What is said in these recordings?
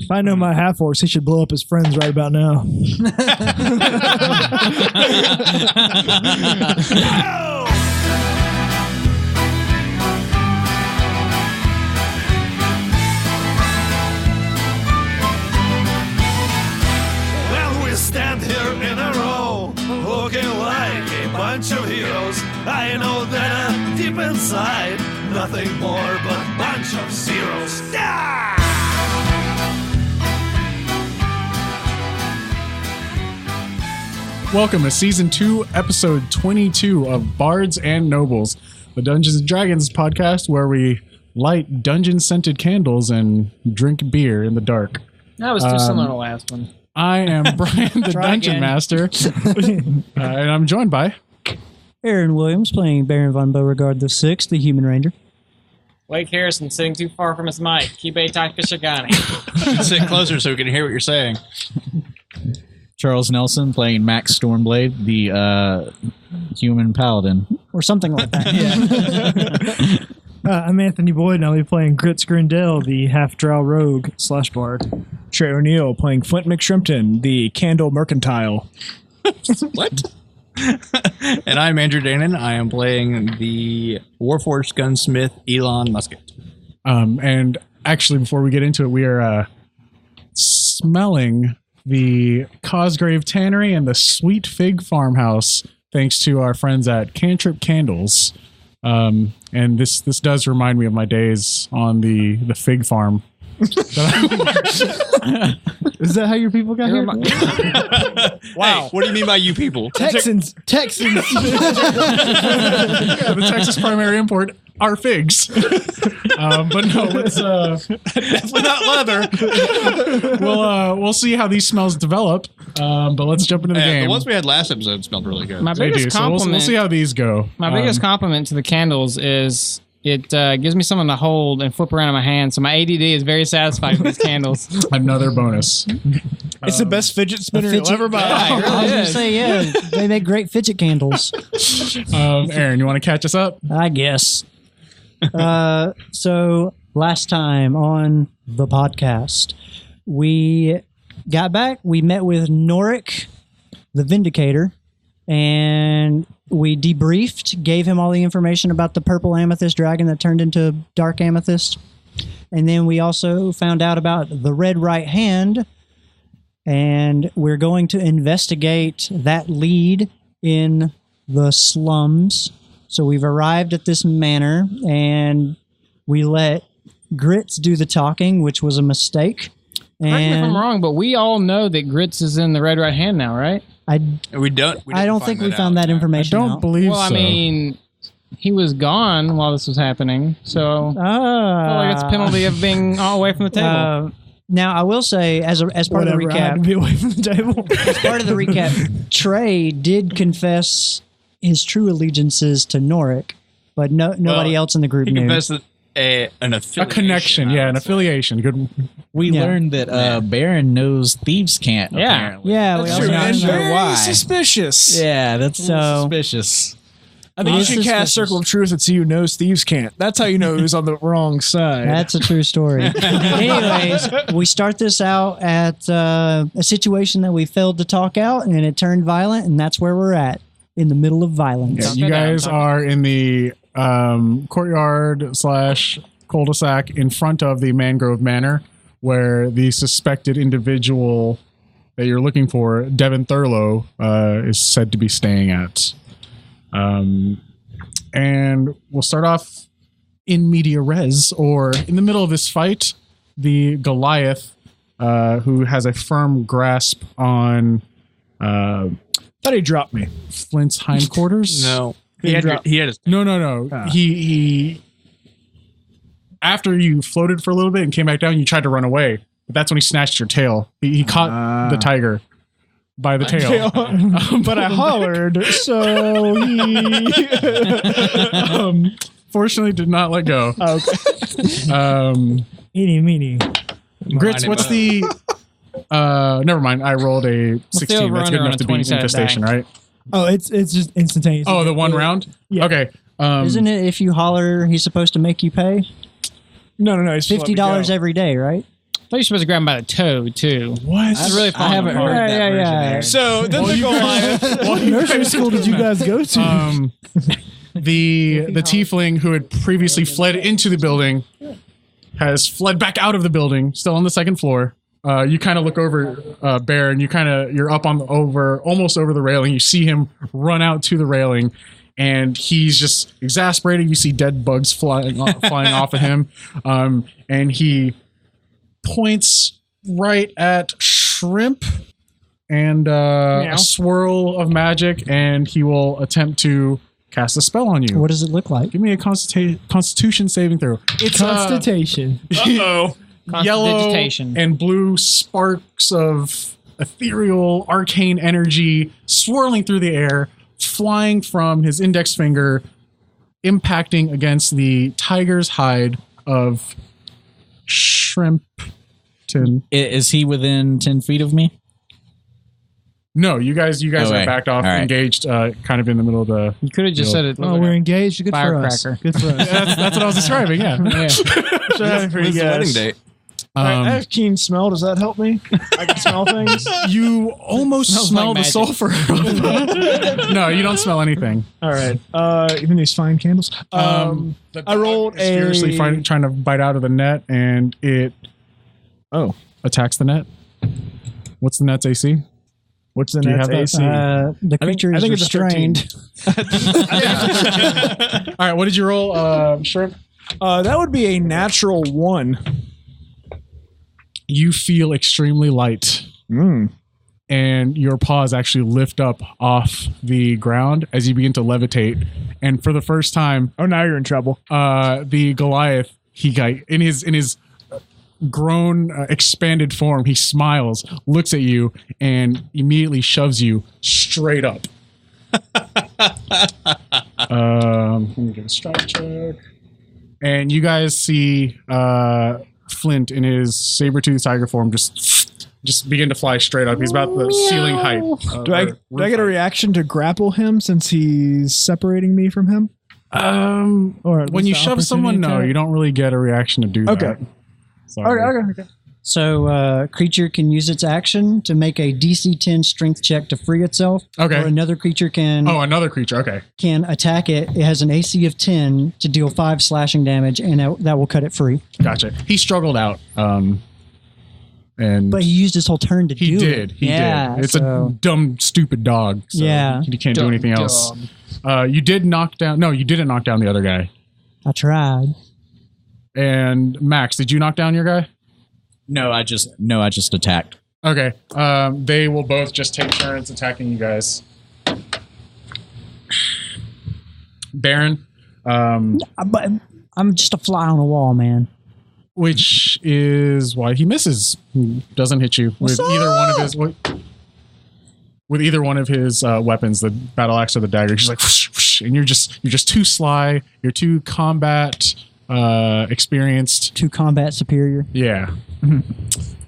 If I know my half horse, he should blow up his friends right about now. Well, we stand here in a row, looking like a bunch of heroes. I know that deep inside, nothing more but a bunch of zeros. Ah! Welcome to Season 2, Episode 22 of Bards and Nobles, the Dungeons & Dragons podcast where we light dungeon-scented candles and drink beer in the dark. That was too similar to the last one. I am Brian, the Dungeon Master, and I'm joined by... Aaron Williams playing Baron von Beauregard VI, the Human Ranger. Blake Harrison sitting too far from his mic. Kibe Takashigani. Sit closer so we can hear what you're saying. Charles Nelson playing Max Stormblade, the human paladin. Or something like that. I'm Anthony Boyd, and I'll be playing Grits Grindel, the half-drow rogue / bard. Trey O'Neill playing Flint McShrimpton, the candle mercantile. What? And I'm Andrew Danon. I am playing the Warforged gunsmith Elon Musket. And actually, before we get into it, we are smelling the Cosgrave Tannery and the Sweet Fig Farmhouse, thanks to our friends at Cantrip Candles. And this does remind me of my days on the fig farm. Is that how your people got here? Wow. Hey, what do you mean by you people? Texans. Yeah, the Texas primary import are figs. But no, let's definitely not leather. We'll see how these smells develop. But let's jump into the game. The ones we had last episode smelled really good. My biggest compliment. So we'll see how these go. My biggest compliment to the candles is it gives me something to hold and flip around in my hand. So my ADD is very satisfied with these candles. Another bonus. It's the best fidget spinner you'll ever buy. I was going to say, yeah, they make great fidget candles. Aaron, you want to catch us up? I guess. So last time on the podcast, we got back. We met with Norik, the Vindicator, and we debriefed, gave him all the information about the purple amethyst dragon that turned into dark amethyst. And then we also found out about the red right hand, and we're going to investigate that lead in the slums. So we've arrived at this manor, and we let Grits do the talking, which was a mistake. Correct me if I'm wrong, but we all know that Grits is in the red right hand now, right? I don't think we found that information I don't out. believe Well, I so. mean, he was gone while this was happening, so I feel like it's a penalty of being all away from the table. Now, I will say, as part of the I had to recap, be away from the table. as part of the recap, Trey did confess his true allegiances to Norik, but nobody else in the group He knew. confessed that an affiliation. A connection, yeah, an affiliation. Good. We Yeah. learned that Baron knows thieves can't, Yeah. apparently. Yeah, we That's also true. know And that. very why. suspicious. Yeah, that's So- suspicious. I think you should Suspicious. cast Circle of Truth and see who knows thieves can't. That's how you know who's on the wrong side. That's a true story. Anyways, we start this out at a situation that we failed to talk out, and it turned violent, and that's where we're at, in the middle of violence. Yeah, you guys are in the courtyard / cul-de-sac in front of the Mangrove Manor, where the suspected individual that you're looking for, Devin Thurlow, is said to be staying at. And we'll start off in media res, or in the middle of this fight, the Goliath, who has a firm grasp on Thought he dropped me. Flint's hindquarters. No. He had his... No. He after you floated for a little bit and came back down, you tried to run away. But that's when he snatched your tail. He caught the tiger by the tail. But I hollered, so he... Fortunately, did not let go. Okay. Eeny, meeny. Grits, what's the... never mind. I rolled a 16. That's good enough to beat infestation, right? Oh, it's just instantaneous. Oh, the one round? Yeah. Okay. Isn't it if you holler, he's supposed to make you pay? No. He's $50 every day, right? you're supposed to grab him by the toe too. What? That's really fun. I haven't heard that version, Aaron. So then the Goliath. What nursery school did you guys go to? The tiefling who had previously fled into the building has fled back out of the building, still on the second floor. You kind of look over Bear, and you're up on almost over the railing. You see him run out to the railing, and he's just exasperated. You see dead bugs flying off of him, and he points right at Shrimp and a swirl of magic, and he will attempt to cast a spell on you. What does it look like? Give me a Constitution saving throw. It's Constitution. yellow Vegetation. and blue sparks of ethereal arcane energy swirling through the air, flying from his index finger, impacting against the tiger's hide of Shrimpton. Is he within 10 feet of me? No, you guys Okay. are backed off, All right. engaged, kind of in the middle of the. You could have just said it. Oh, we're engaged. Good for us. Firecracker. Good for us. That's what I was describing. Yeah. Sorry for you When's the wedding guys. date? I have keen smell. Does that help me? I can smell things. You almost Smells smell like the magic. sulfur. No, you don't smell anything. All right. Even these fine candles. The I rolled dog is furiously trying to bite out of the net, and it attacks the net. What's the net's AC? What's the Do you net's have that? AC? The creature I is think it's a 13. restrained. All right, what did you roll, Shrimp? That would be a natural 1. You feel extremely light, and your paws actually lift up off the ground as you begin to levitate. And for the first time, Oh, now you're in trouble. the Goliath, in his grown, expanded form, he smiles, looks at you, and immediately shoves you straight up. Let me get a strike check. And you guys see Flint in his saber-toothed tiger form just begin to fly straight up. He's about the ceiling height. Do I get a reaction to grapple him since he's separating me from him? Or at When least you the shove someone, no, opportunity you don't really get a reaction to do that. Okay. Sorry. Okay. So, creature can use its action to make a DC 10 strength check to free itself. Okay. Or another creature can Another creature. Okay. attack it. It has an AC of 10 to deal 5 slashing damage, and that will cut it free. Gotcha. He struggled out. And But he used his whole turn to he do did. it. He did. It's a dumb, stupid dog. So Yeah. You can't do anything else. You did knock down. No, you didn't knock down the other guy. I tried. And Max, did you knock down your guy? No, I just attacked. Okay. They will both just take turns attacking you guys. Baron, But I'm just a fly on the wall, man. which is why he misses. He doesn't hit you with either one of his weapons, the battle axe or the dagger. He's like, whoosh, whoosh, and you're just too sly. You're too combat experienced. Too combat superior. Yeah.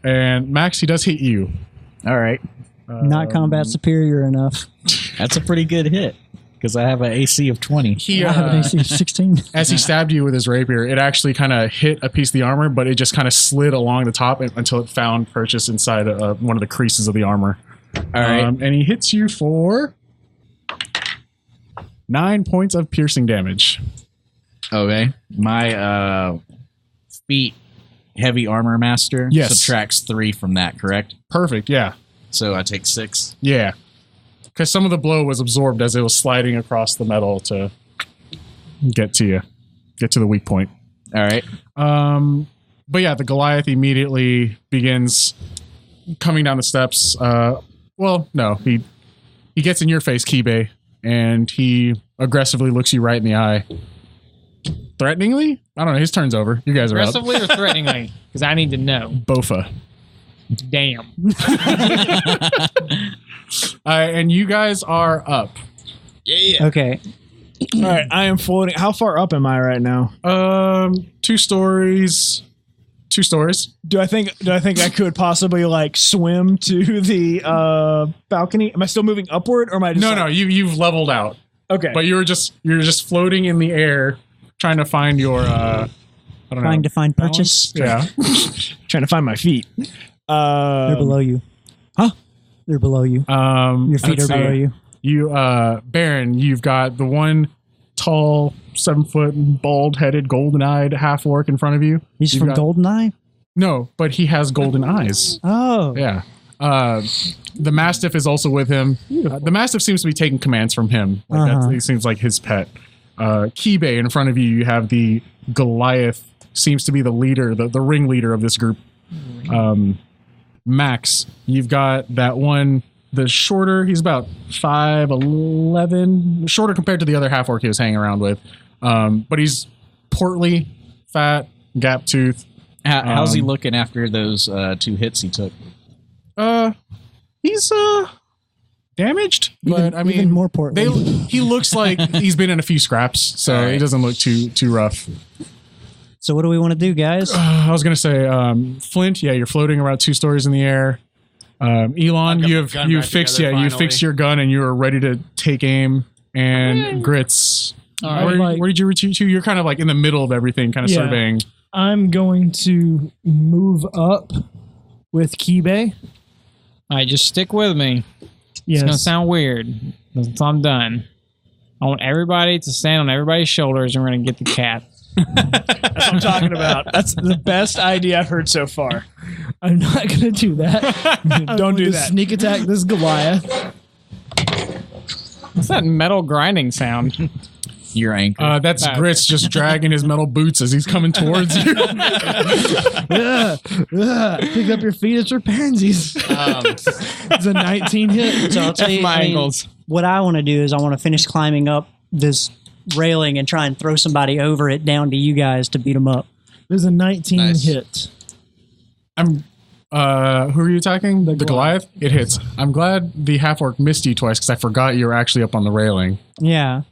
And Max, he does hit you. All right. Not combat superior enough. That's a pretty good hit because I have an AC of 20. He I have an AC of 16. as he stabbed you with his rapier, it actually kind of hit a piece of the armor, but it just kind of slid along the top until it found purchase inside one of the creases of the armor. All right. And he hits you for 9 points of piercing damage. Okay. My feet heavy armor master subtracts 3 from that, correct? Perfect, yeah. So I take 6. Yeah. Because some of the blow was absorbed as it was sliding across the metal to get to you. Get to the weak point. All right. But yeah, the Goliath immediately begins coming down the steps. Well, no, he gets in your face, Kibe, and he aggressively looks you right in the eye. Threateningly? I don't know. His turn's over. You guys are up. Aggressively or threateningly? Because I need to know. Bofa. Damn. And you guys are up. Okay. All right, I am floating. How far up am I right now? 2 stories. 2 stories. Do I think I could possibly like swim to the balcony? Am I still moving upward, or am I just No, you've leveled out. Okay, But you're just floating in the air, trying to find your I don't Trying know. to find purchase. Yeah. Trying to find my feet. They're below you. Huh? They're below you. Your feet are let's below see. you. You, Baron, you've got the one tall, 7-foot, bald-headed, golden-eyed half-orc in front of you. He's You've from got- Goldeneye? No, but he has golden eyes. Oh. Yeah. The Mastiff is also with him. The Mastiff seems to be taking commands from him. Like he seems like his pet. Kibe, in front of you, you have the Goliath, seems to be the leader, the ringleader of this group. Max, you've got that one, the shorter, he's about 5'11", shorter compared to the other half-orc he was hanging around with. But he's portly, fat, gap tooth. How's he looking after those 2 hits he took? He's damaged, but I mean, even more portly. he looks like he's been in a few scraps, so he doesn't look too rough. So what do we want to do, guys? I was gonna say, Flint. Yeah, you're floating around 2 stories in the air. Elon, got you my gun you back fixed together you finally. fixed your gun and you are ready to take aim. And Grits, where did you retreat to? You're kind of like in the middle of everything, kind of Yeah. surveying. I'm going to move up with Kibe. All right, just stick with me. Yes. It's going to sound weird until I'm done. I want everybody to stand on everybody's shoulders and we're going to get the cat. That's what I'm talking about. That's the best idea I've heard so far. I'm not going to do that. I'm Don't going do to that. Sneak attack this Goliath. What's that metal grinding sound? Your anchor. That's Okay. Grits just dragging his metal boots as he's coming towards you. Pick up your feet. It's for pansies. It's a 19 hit. So I'll tell you, my I mean, ankles. what I want to do is I want to finish climbing up this railing and try and throw somebody over it down to you guys to beat them up. There's a 19 Nice. hit. I'm. Who are you attacking? The Goliath. It hits. I'm glad the half orc missed you twice because I forgot you were actually up on the railing. Yeah.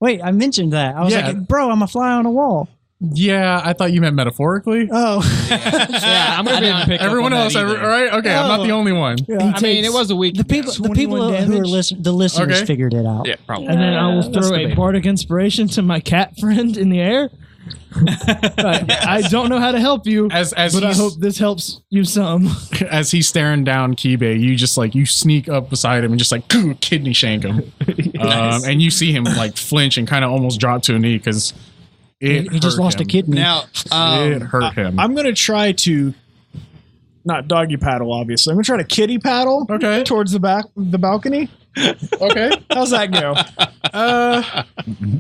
Wait, I mentioned that. I was Yeah. like, bro, I'm a fly on a wall. Yeah, I thought you meant metaphorically. Oh. Yeah, I'm going to pick Everyone up on else, that either. all right? Okay, I'm not the only one. I mean, it was a week. The people who 21 are damage? the listeners Okay. figured it out. Yeah, probably. And then I will That's throw a debatable. bardic inspiration to my cat friend in the air. I don't know how to help you, As but I he's- hope this helps you some. As he's staring down Kibe, you just like you sneak up beside him and just like kidney shank him, and you see him like flinch and kind of almost drop to a knee because He just lost a kidney. Now, It hurt him. I'm going to try to not doggy paddle, obviously. I'm going to try to kitty paddle towards the balcony. Okay, How's that go?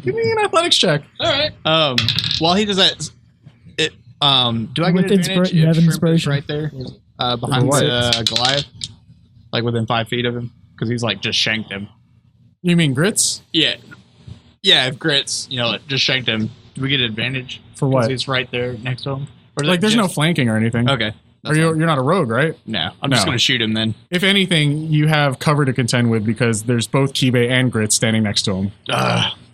give me an athletics check. all right. While he does that, do I get With advantage you have if Shrimp is inspiration. right there behind What? the Goliath, like within 5 feet of him, because he's like just shanked him. You mean Grits? Yeah, yeah. If Grits, just shanked him, do we get advantage For what? 'Cause he's right there next to him. Or is Like, it there's no just- flanking or anything. Okay. Are you? You're not a rogue, right? No, I'm just No. gonna shoot him then. If anything, you have cover to contend with because there's both Kibe and Grits standing next to him,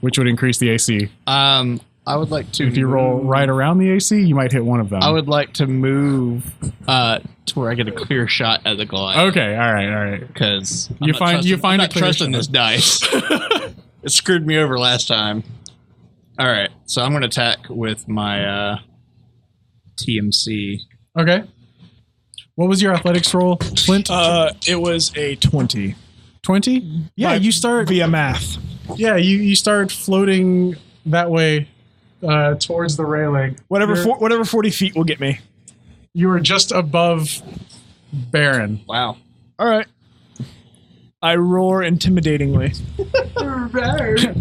which would increase the AC. I would like to. If you roll right around the AC, you might hit one of them. I would like to move to where I get a clear shot at the Goliath. Okay, all right. Because You find I'm a not clear trusting shot. this dice. It screwed me over last time. All right, so I'm going to attack with my TMC. Okay. What was your athletics roll, Flint? It was a 20. 20? Yeah, you start. Via math. Yeah, you start floating that way towards the railing. Whatever 40 feet will get me. You were just above Baron. Wow. All right. I roar intimidatingly.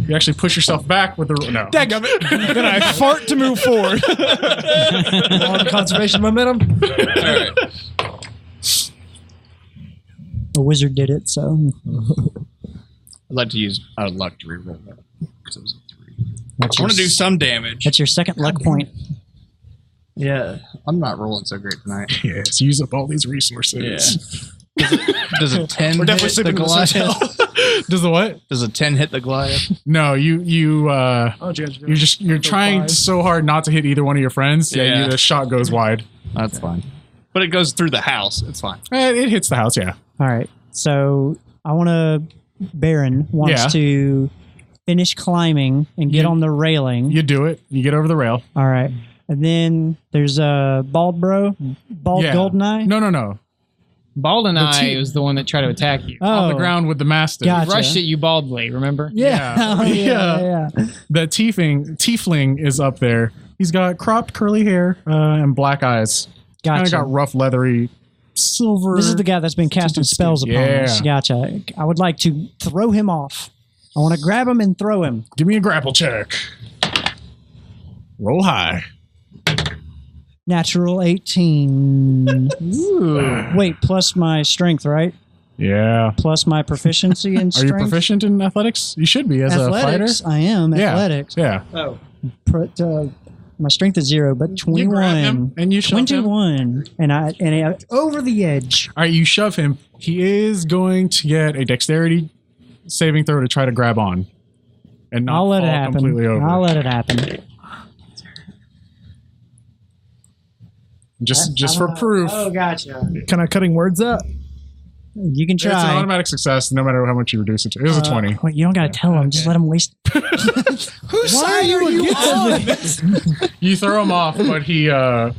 You actually push yourself back with the no. Dadgummit. Then I fart to move forward. Law of conservation momentum. All right. A wizard did it, so I'd like to use out of luck to reroll that because it was a 3. that's I your, want to do some damage. that's your second luck point. Yeah, I'm not rolling so great tonight. Yes, use up all these resources. Does a 10 We're definitely hit the sleeping in this Goliath? Does the what? Does a 10 hit the Goliath? No, you're trying so hard not to hit either one of your friends. Yeah. The shot goes wide. That's fine. But it goes through the house. It's fine. It hits the house. Yeah. All right. So I want to. Baron wants Yeah. to finish climbing and get on the railing. You do it. You get over the rail. All right. And then there's Bald Bro, Bald Yeah. Golden Eye. No. Bald and I was the one that tried to attack you. On the ground with the mastiff. Gotcha. Rushed at you baldly, remember? Yeah. Yeah. The tiefling is up there. He's got cropped curly hair and black eyes. Kind Gotcha. of got rough, leathery, silver. This is the guy that's been casting spells upon us. Gotcha. I would like to throw him off. I want to grab him and throw him. Give me a grapple check. Roll high. Natural 18. Wait, plus my strength, right? Yeah. Plus my proficiency in Are strength. you proficient in athletics? You should be as Athletics, a fighter. I am. Yeah. Athletics. Yeah. My strength is 0, but 21. You grab him and you shove him. 21. And I over the edge. All right, you shove him. He is going to get a dexterity saving throw to try to grab on. And not I'll let it fall happen. completely over. I'll let it happen. Just for proof. Oh, gotcha. Kind of cutting words up. You can It's an try. automatic success no matter how much you reduce it to. It was a 20. Wait, you don't got to tell him. Just let him waste. Whose side are you on? You throw him off, but he, I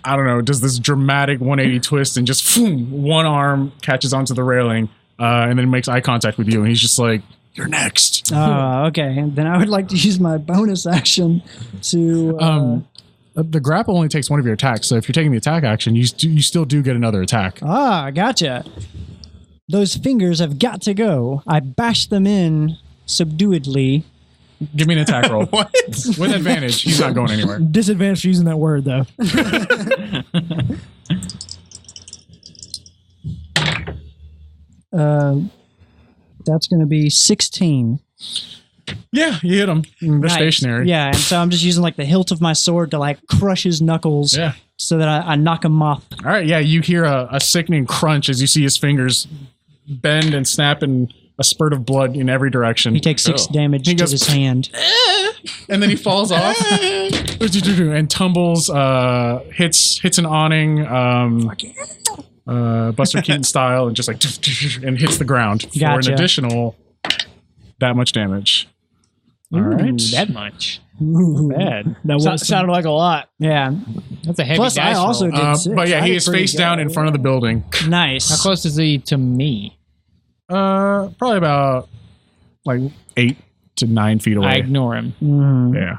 don't know, does this dramatic 180 twist and just one arm catches onto the railing and then makes eye contact with you. And he's just like, you're next. Okay. And then I would like to use my bonus action to. The grapple only takes one of your attacks. So if you're taking the attack action, you still do get another attack. Gotcha. Those fingers have got to go. I bash them in subduedly. Give me an attack roll. What? With advantage. He's not going anywhere. Disadvantage for using that word, though. That's going to be 16. Yeah, you hit him. They're Nice. stationary. Yeah, and so I'm just using like the hilt of my sword to like crush his knuckles Yeah. so that I knock him off. All right, yeah, you hear a sickening crunch as you see his fingers bend and snap and a spurt of blood in every direction. He takes 6 damage He to goes, his hand. and then he falls off and tumbles, hits an awning, Buster Keaton style, and just like and hits the ground for Gotcha. an additional that much damage. All right, That much. Bad. That sounded like a lot. Yeah. That's a heavy Plus, I dice also roll. did 6. but yeah, I he did is pretty face down good. in front of the building. Nice. How close is he to me? Probably about like 8 to 9 feet I away. ignore him. Yeah.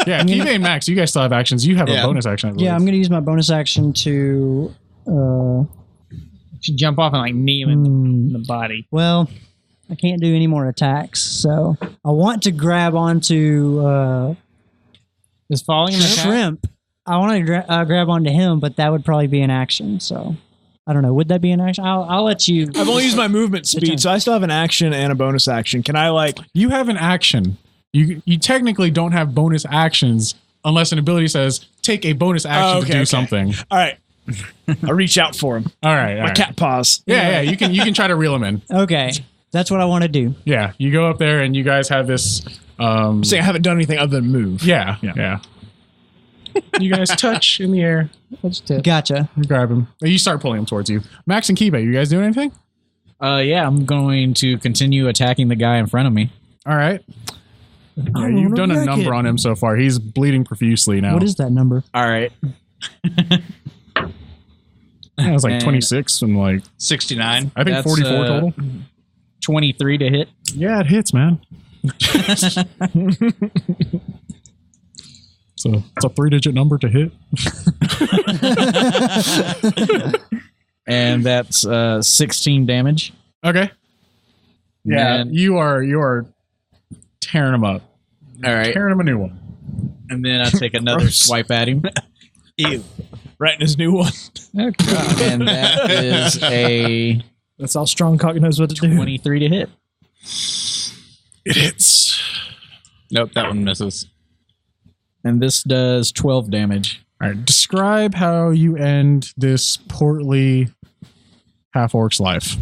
Yeah, keep aim max. You guys still have actions. You have a bonus action, I believe. Yeah, I'm going to use my bonus action to. Should jump off and like knee him in the body. Well, I can't do any more attacks, so I want to grab onto Is falling in the attack? Shrimp. I want to grab onto him, but that would probably be an action. So I don't know. Would that be an action? I'll let you. I've only used my movement speed, so I still have an action and a bonus action. Can I like? You have an action. You technically don't have bonus actions unless an ability says take a bonus action to do something. All right. I reach out for him. All right. My cat paws. Yeah. You can try to reel him in. Okay, that's what I want to do. Yeah. You go up there and you guys have this. I'm saying I haven't done anything other than move. Yeah. You guys touch in the air. Gotcha. You grab him. You start pulling him towards you. Max and Kiba, you guys doing anything? Yeah, I'm going to continue attacking the guy in front of me. All right. Yeah, you've done a number on him so far. He's bleeding profusely now. What is that number? All right. It was like And 26 and like 69. I think That's, 44 total. 23 to hit. Yeah, it hits, man. So it's a 3-digit number to hit. And that's 16 damage. Okay. Yeah, And- you are tearing him up. All right. Tearing him a new one. And then I take another swipe at him. Ew. Right in his new one. And that is a That's all Strongcock knows what to do. 23 to hit. It hits. Nope, that one misses. And this does 12 damage. All right. Describe how you end this portly half-orc's life.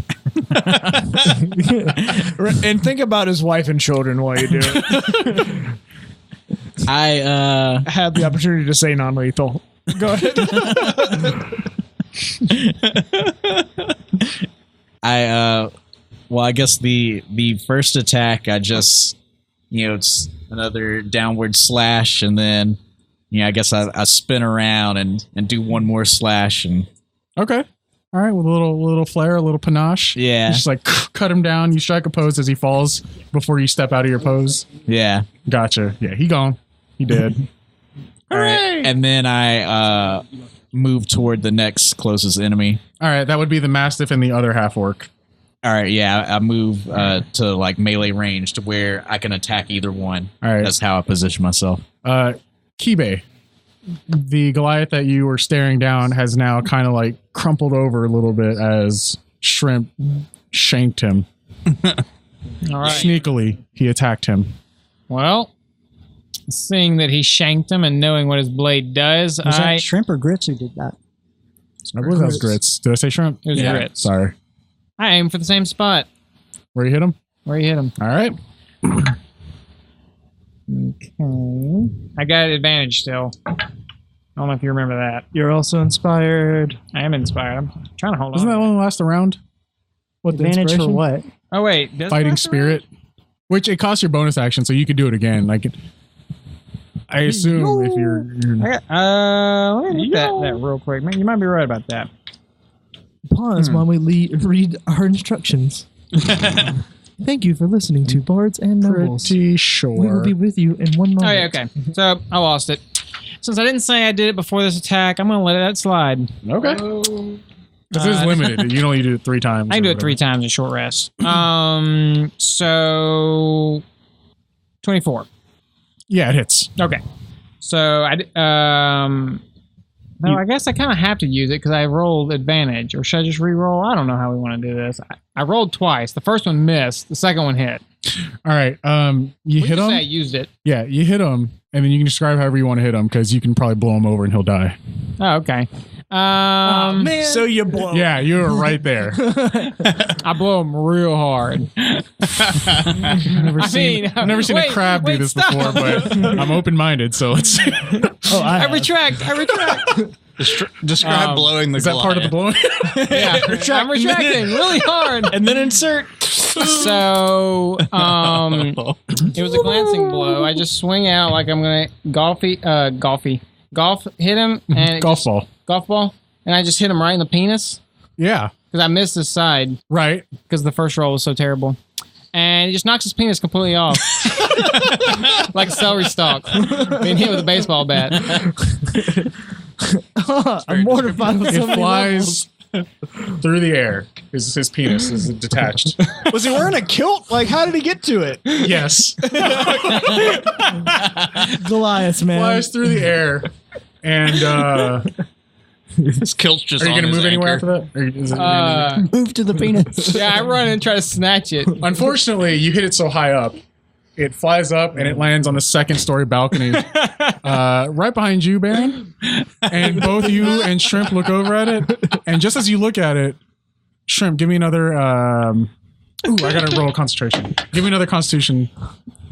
And think about his wife and children while you do it. I I had the opportunity to say non-lethal. Go ahead. I guess the first attack I just it's another downward slash, and then I guess I spin around and do one more slash and Okay. All right, with a little flair, a little panache. yeah, You just like cut him down. You strike a pose as he falls before you step out of your pose. yeah. Gotcha. Yeah, he gone. He dead. All right, and then I move toward the next closest enemy. All right, that would be the Mastiff and the other half orc. All right, yeah, I move to like melee range to where I can attack either one. All right. That's how I position myself. Kibe, the Goliath that you were staring down has now kind of like crumpled over a little bit as Shrimp shanked him. All right. Sneakily, he attacked him. Well, seeing that he shanked him and knowing what his blade does, Was that Shrimp or Grits who did that? I believe that was Grits. Did I say Shrimp? It was Grits. Sorry. I aim for the same spot Where you hit him? where you hit him. All right. Okay. I got advantage still. I don't know if you remember that. You're also inspired. I am inspired. I'm trying to hold Doesn't that on. only last a round? What the Advantage for inspiration? what? Oh, wait. does Fighting that Spirit. Which it costs your bonus action, so you could do it again. Like, I assume if you're I got, let me look at that real quick. Man, you might be right about that. Pause while we read our instructions. Thank you for listening to Bards and Nobles. pretty sure. We will be with you in one moment. Oh, yeah, okay. So, I lost it. Since I didn't say I did it before this attack, I'm going to let that slide. Okay. This is limited. You can only do it 3 times. I can do or it 3 whatever. times in short rest. So 24. Yeah, it hits. Okay. So no, I guess I kind of have to use it because I rolled advantage. Or should I just re-roll? I don't know how we want to do this. I rolled twice. The first one missed. The second one hit. All right. You We hit just him. say I used it. Yeah, you hit him, and then you can describe however you want to hit him because you can probably blow him over and he'll die. Oh, okay. So you blow. Yeah, you were right there. I blow him real hard. I've never seen a crab do this before, but I'm open-minded, so let's. I retract. Describe blowing the Is that part of the blowing? Yeah, I'm retracting really hard. And then insert. So, it was a glancing blow. I just swing out like I'm gonna golf hit him and golf ball, and I just hit him right in the penis Yeah, because I missed his side right. because the first roll was so terrible, and he just knocks his penis completely off like a celery stalk being hit with a baseball bat. I'm mortified with so It many flies through the air. His penis is detached. Was he wearing a kilt? Like, how did he get to it? Yes, Goliaths, man. flies through the air, and His kilt's just are you on going to his move anywhere anchor. after that? Or is it- Move to the penis. Yeah, I run and try to snatch it. Unfortunately, you hit it so high up, it flies up and it lands on the 2nd-story balcony, right behind you, Baron. And both you and Shrimp look over at it, and just as you look at it, Shrimp, give me another. Ooh, I gotta roll concentration. Give me another Constitution.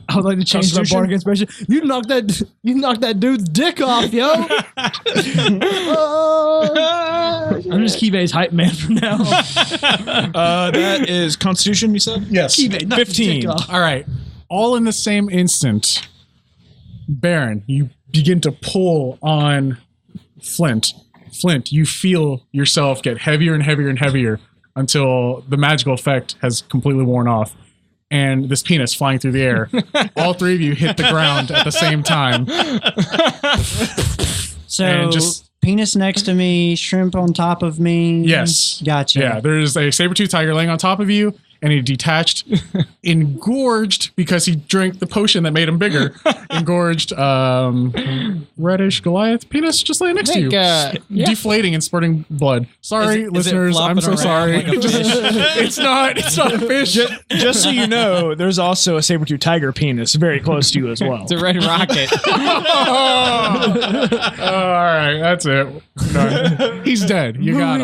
I would like to change my bardic inspiration. You knocked that dude's dick off, yo. I'm just Kibe's hype man from now. That is Constitution, you said? Yes. Kibe, knock his dick 15. off. All right. All in the same instant, Baron, you begin to pull on Flint. Flint, you feel yourself get heavier and heavier and heavier until the magical effect has completely worn off. And this penis flying through the air. All 3 of you hit the ground at the same time. So And just- penis next to me, Shrimp on top of me. Yes. Gotcha. Yeah, there's a saber-tooth tiger laying on top of you, and he detached, engorged because he drank the potion that made him bigger. Engorged, reddish Goliath penis just laying next to you, deflating and spurting blood. Sorry, listeners, I'm so sorry. like a fish? It's not a fish. Just so you know, there's also a saber-tooth tiger penis very close to you as well. It's a red rocket. All right, that's it. Done. He's dead. You got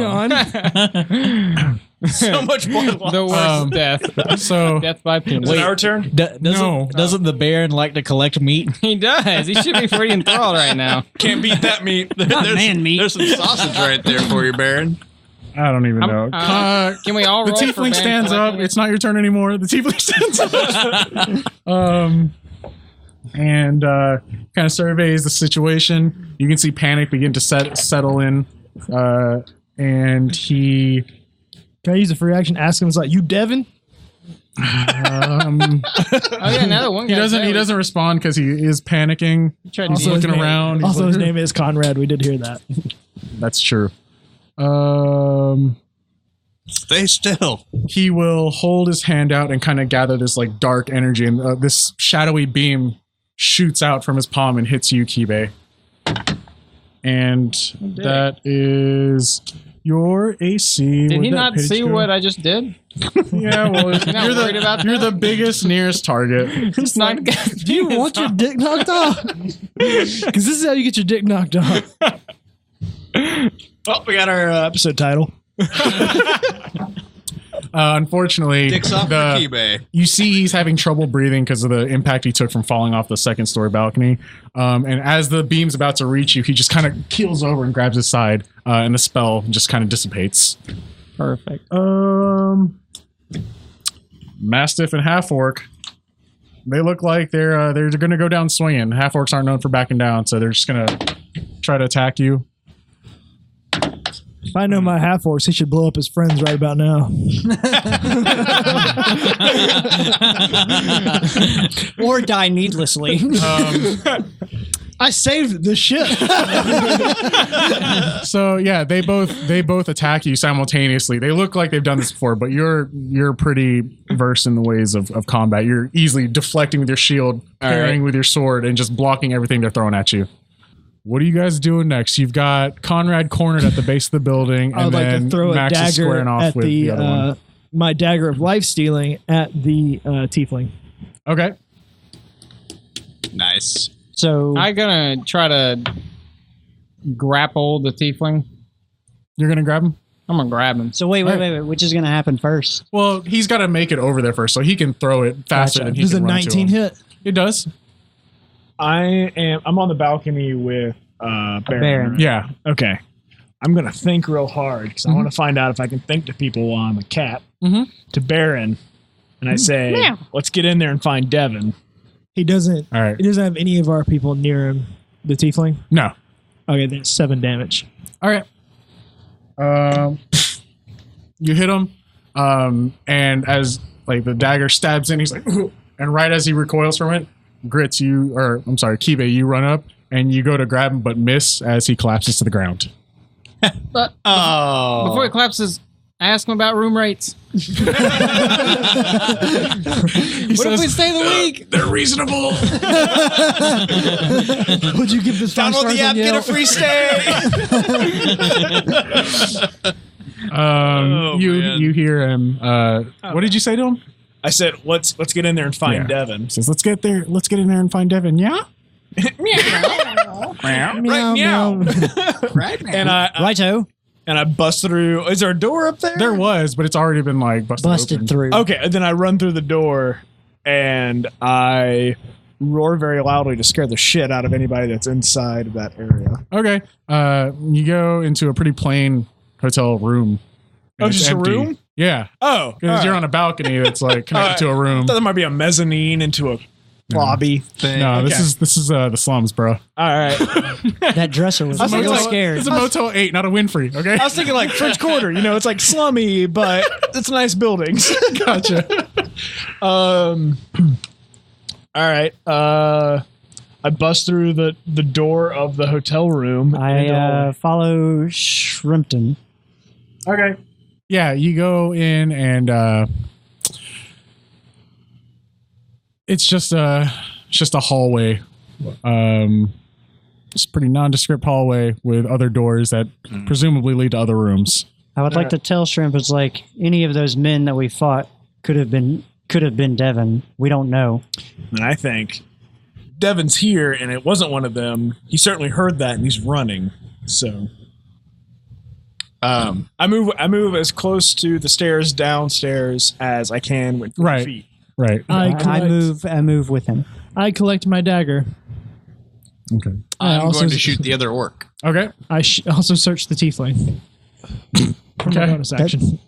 him. So much blood. The worst death. So Death by penis. Is it our turn? Doesn't the Baron like to collect meat? He does. He should be pretty enthralled right now. Can't beat that meat. Man meat. There's some sausage right there for you, Baron. I don't even know. Can we all The roll for tiefling Baron stands up. collecting it? It's not your turn anymore. The tiefling stands up. and kind of surveys the situation. You can see panic begin to settle in, and he. Can I use a free action? Ask him, it's like, you Devin? Oh yeah, another one. He doesn't respond because he is panicking. He's looking around. Also, his name is Conrad. We did hear that. That's true. Stay still. He will hold his hand out and kind of gather this like dark energy, and this shadowy beam shoots out from his palm and hits you, Kibe. And that is your AC. Did he not see what I just did? Yeah, well, you're the biggest nearest target. It's not. Do you want your dick knocked off? Because this is how you get your dick knocked off. Oh, we got our episode title. Unfortunately, Dicks off the Kibe. You see he's having trouble breathing because of the impact he took from falling off the second story balcony. And as the beam's about to reach you, he just kind of keels over and grabs his side, and the spell just kind of dissipates. Perfect. Mastiff and half orc. They look like they're going to go down swinging. Half orcs aren't known for backing down, so they're just going to try to attack you. If I know my half orcs, he should blow up his friends right about now. Or die needlessly. I saved the ship. So yeah, they both attack you simultaneously. They look like they've done this before, but you're pretty versed in the ways of combat. You're easily deflecting with your shield, parrying with your sword, and just blocking everything they're throwing at you. What are you guys doing next? You've got Conrad cornered at the base of the building, and I would like then to throw Max a is dagger squaring off at with the other one. my dagger of life stealing at the tiefling. Okay. Nice. So I'm gonna try to grapple the tiefling. You're gonna grab him? I'm gonna grab him. So wait. Which is going to happen first? Well, he's got to make it over there first, so he can throw it faster than he Does a can run to 19 him. hit? It does. I'm on the balcony with Baron. Yeah. Okay. I'm going to think real hard because I want to find out if I can think to people while I'm a cat. To Baron. And I say, let's get in there and find Devin. He doesn't. All right. He doesn't have any of our people near him. The tiefling. No. Okay, that's 7 damage. All right. You hit him, and as like the dagger stabs in, he's like, "Ooh," and right as he recoils from it, Kibe, you run up and you go to grab him, but miss as he collapses to the ground. But before he collapses, I ask him about room rates. What if we stay the week? They're reasonable. Would you give this 5 Download stars the app, on get a Yelp? free stay. You hear him. What did you say to him? I said, let's get in there and find Yeah. Devin. He says, let's get in there and find Devin. Yeah. Meow, meow. meow. And Righto. I bust through. Is there a door up there? There was, but it's already been like busted open. Through. Okay, and then I run through the door and I roar very loudly to scare the shit out of anybody that's inside of that area. Okay. You go into a pretty plain hotel room. Oh, and it's just a empty. room? Yeah. Oh, Because you're on a balcony that's like connected to a room. I thought there might be a mezzanine into a lobby thing. No, Okay. this is the slums, bro. All right. That dresser was was real thinking like- scared. It's a Motel 8, not a Winfrey, okay? I was thinking like French Quarter. You know, it's like slummy, but it's nice buildings. Gotcha. All right. I bust through the door of the hotel room. I follow Shrimpton. Okay. Yeah, you go in and it's just a hallway. It's a pretty nondescript hallway with other doors that presumably lead to other rooms. I would like to tell Shrimp it's like any of those men that we fought could have been Devin. We don't know. And I think Devin's here, and it wasn't one of them. He certainly heard that, and he's running. So, I move as close to the stairs downstairs as I can with 3 feet. Right. I move with him. I collect my dagger. Okay. I'm going to shoot the other orc. Okay. I also search the tiefling. For my bonus action.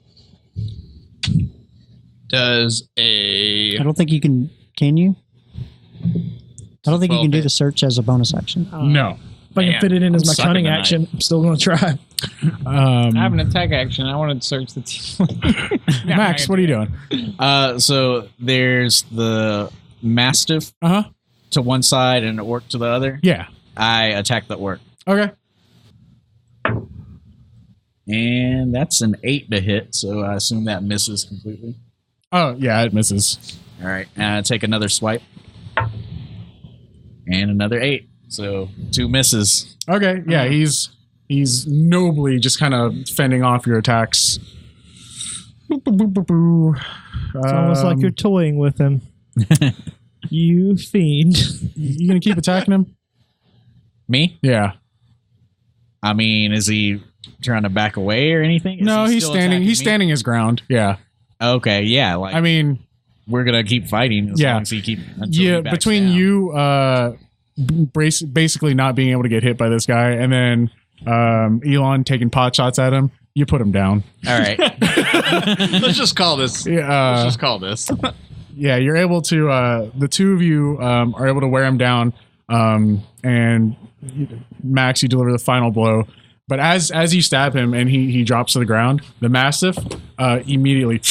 Does I don't think you can. Can you? I don't think you can do 12 the search as a bonus action. No. If I can fit it in as my sucking cunning tonight. action, I'm still going to try. I have an attack action. I wanted to search the team. Max, what are you doing? So there's the mastiff to one side and an orc to the other. Yeah. I attack the orc. Okay. And that's an 8 to hit, so I assume that misses completely. Oh, yeah, it misses. All right, and I take another swipe. And another 8. So 2 misses. Okay, yeah, he's nobly just kind of fending off your attacks. Boop, boop, boop, boop, boop. It's almost like you're toying with him. You fiend. You gonna keep attacking him? Me? Yeah. I mean, is he trying to back away or anything? Is No, he he's still standing. attacking He's me? standing his ground. Yeah. Okay, yeah. Like, I mean, we're gonna keep fighting as Yeah. long as he until he yeah. backs Between down. you, basically not being able to get hit by this guy, and then Elon taking pot shots at him, you put him down. All right. Let's just call this. Yeah. Let's just call this. Yeah, you're able to. The two of you are able to wear him down, and Max, you deliver the final blow. But as you stab him and he drops to the ground, the mastiff immediately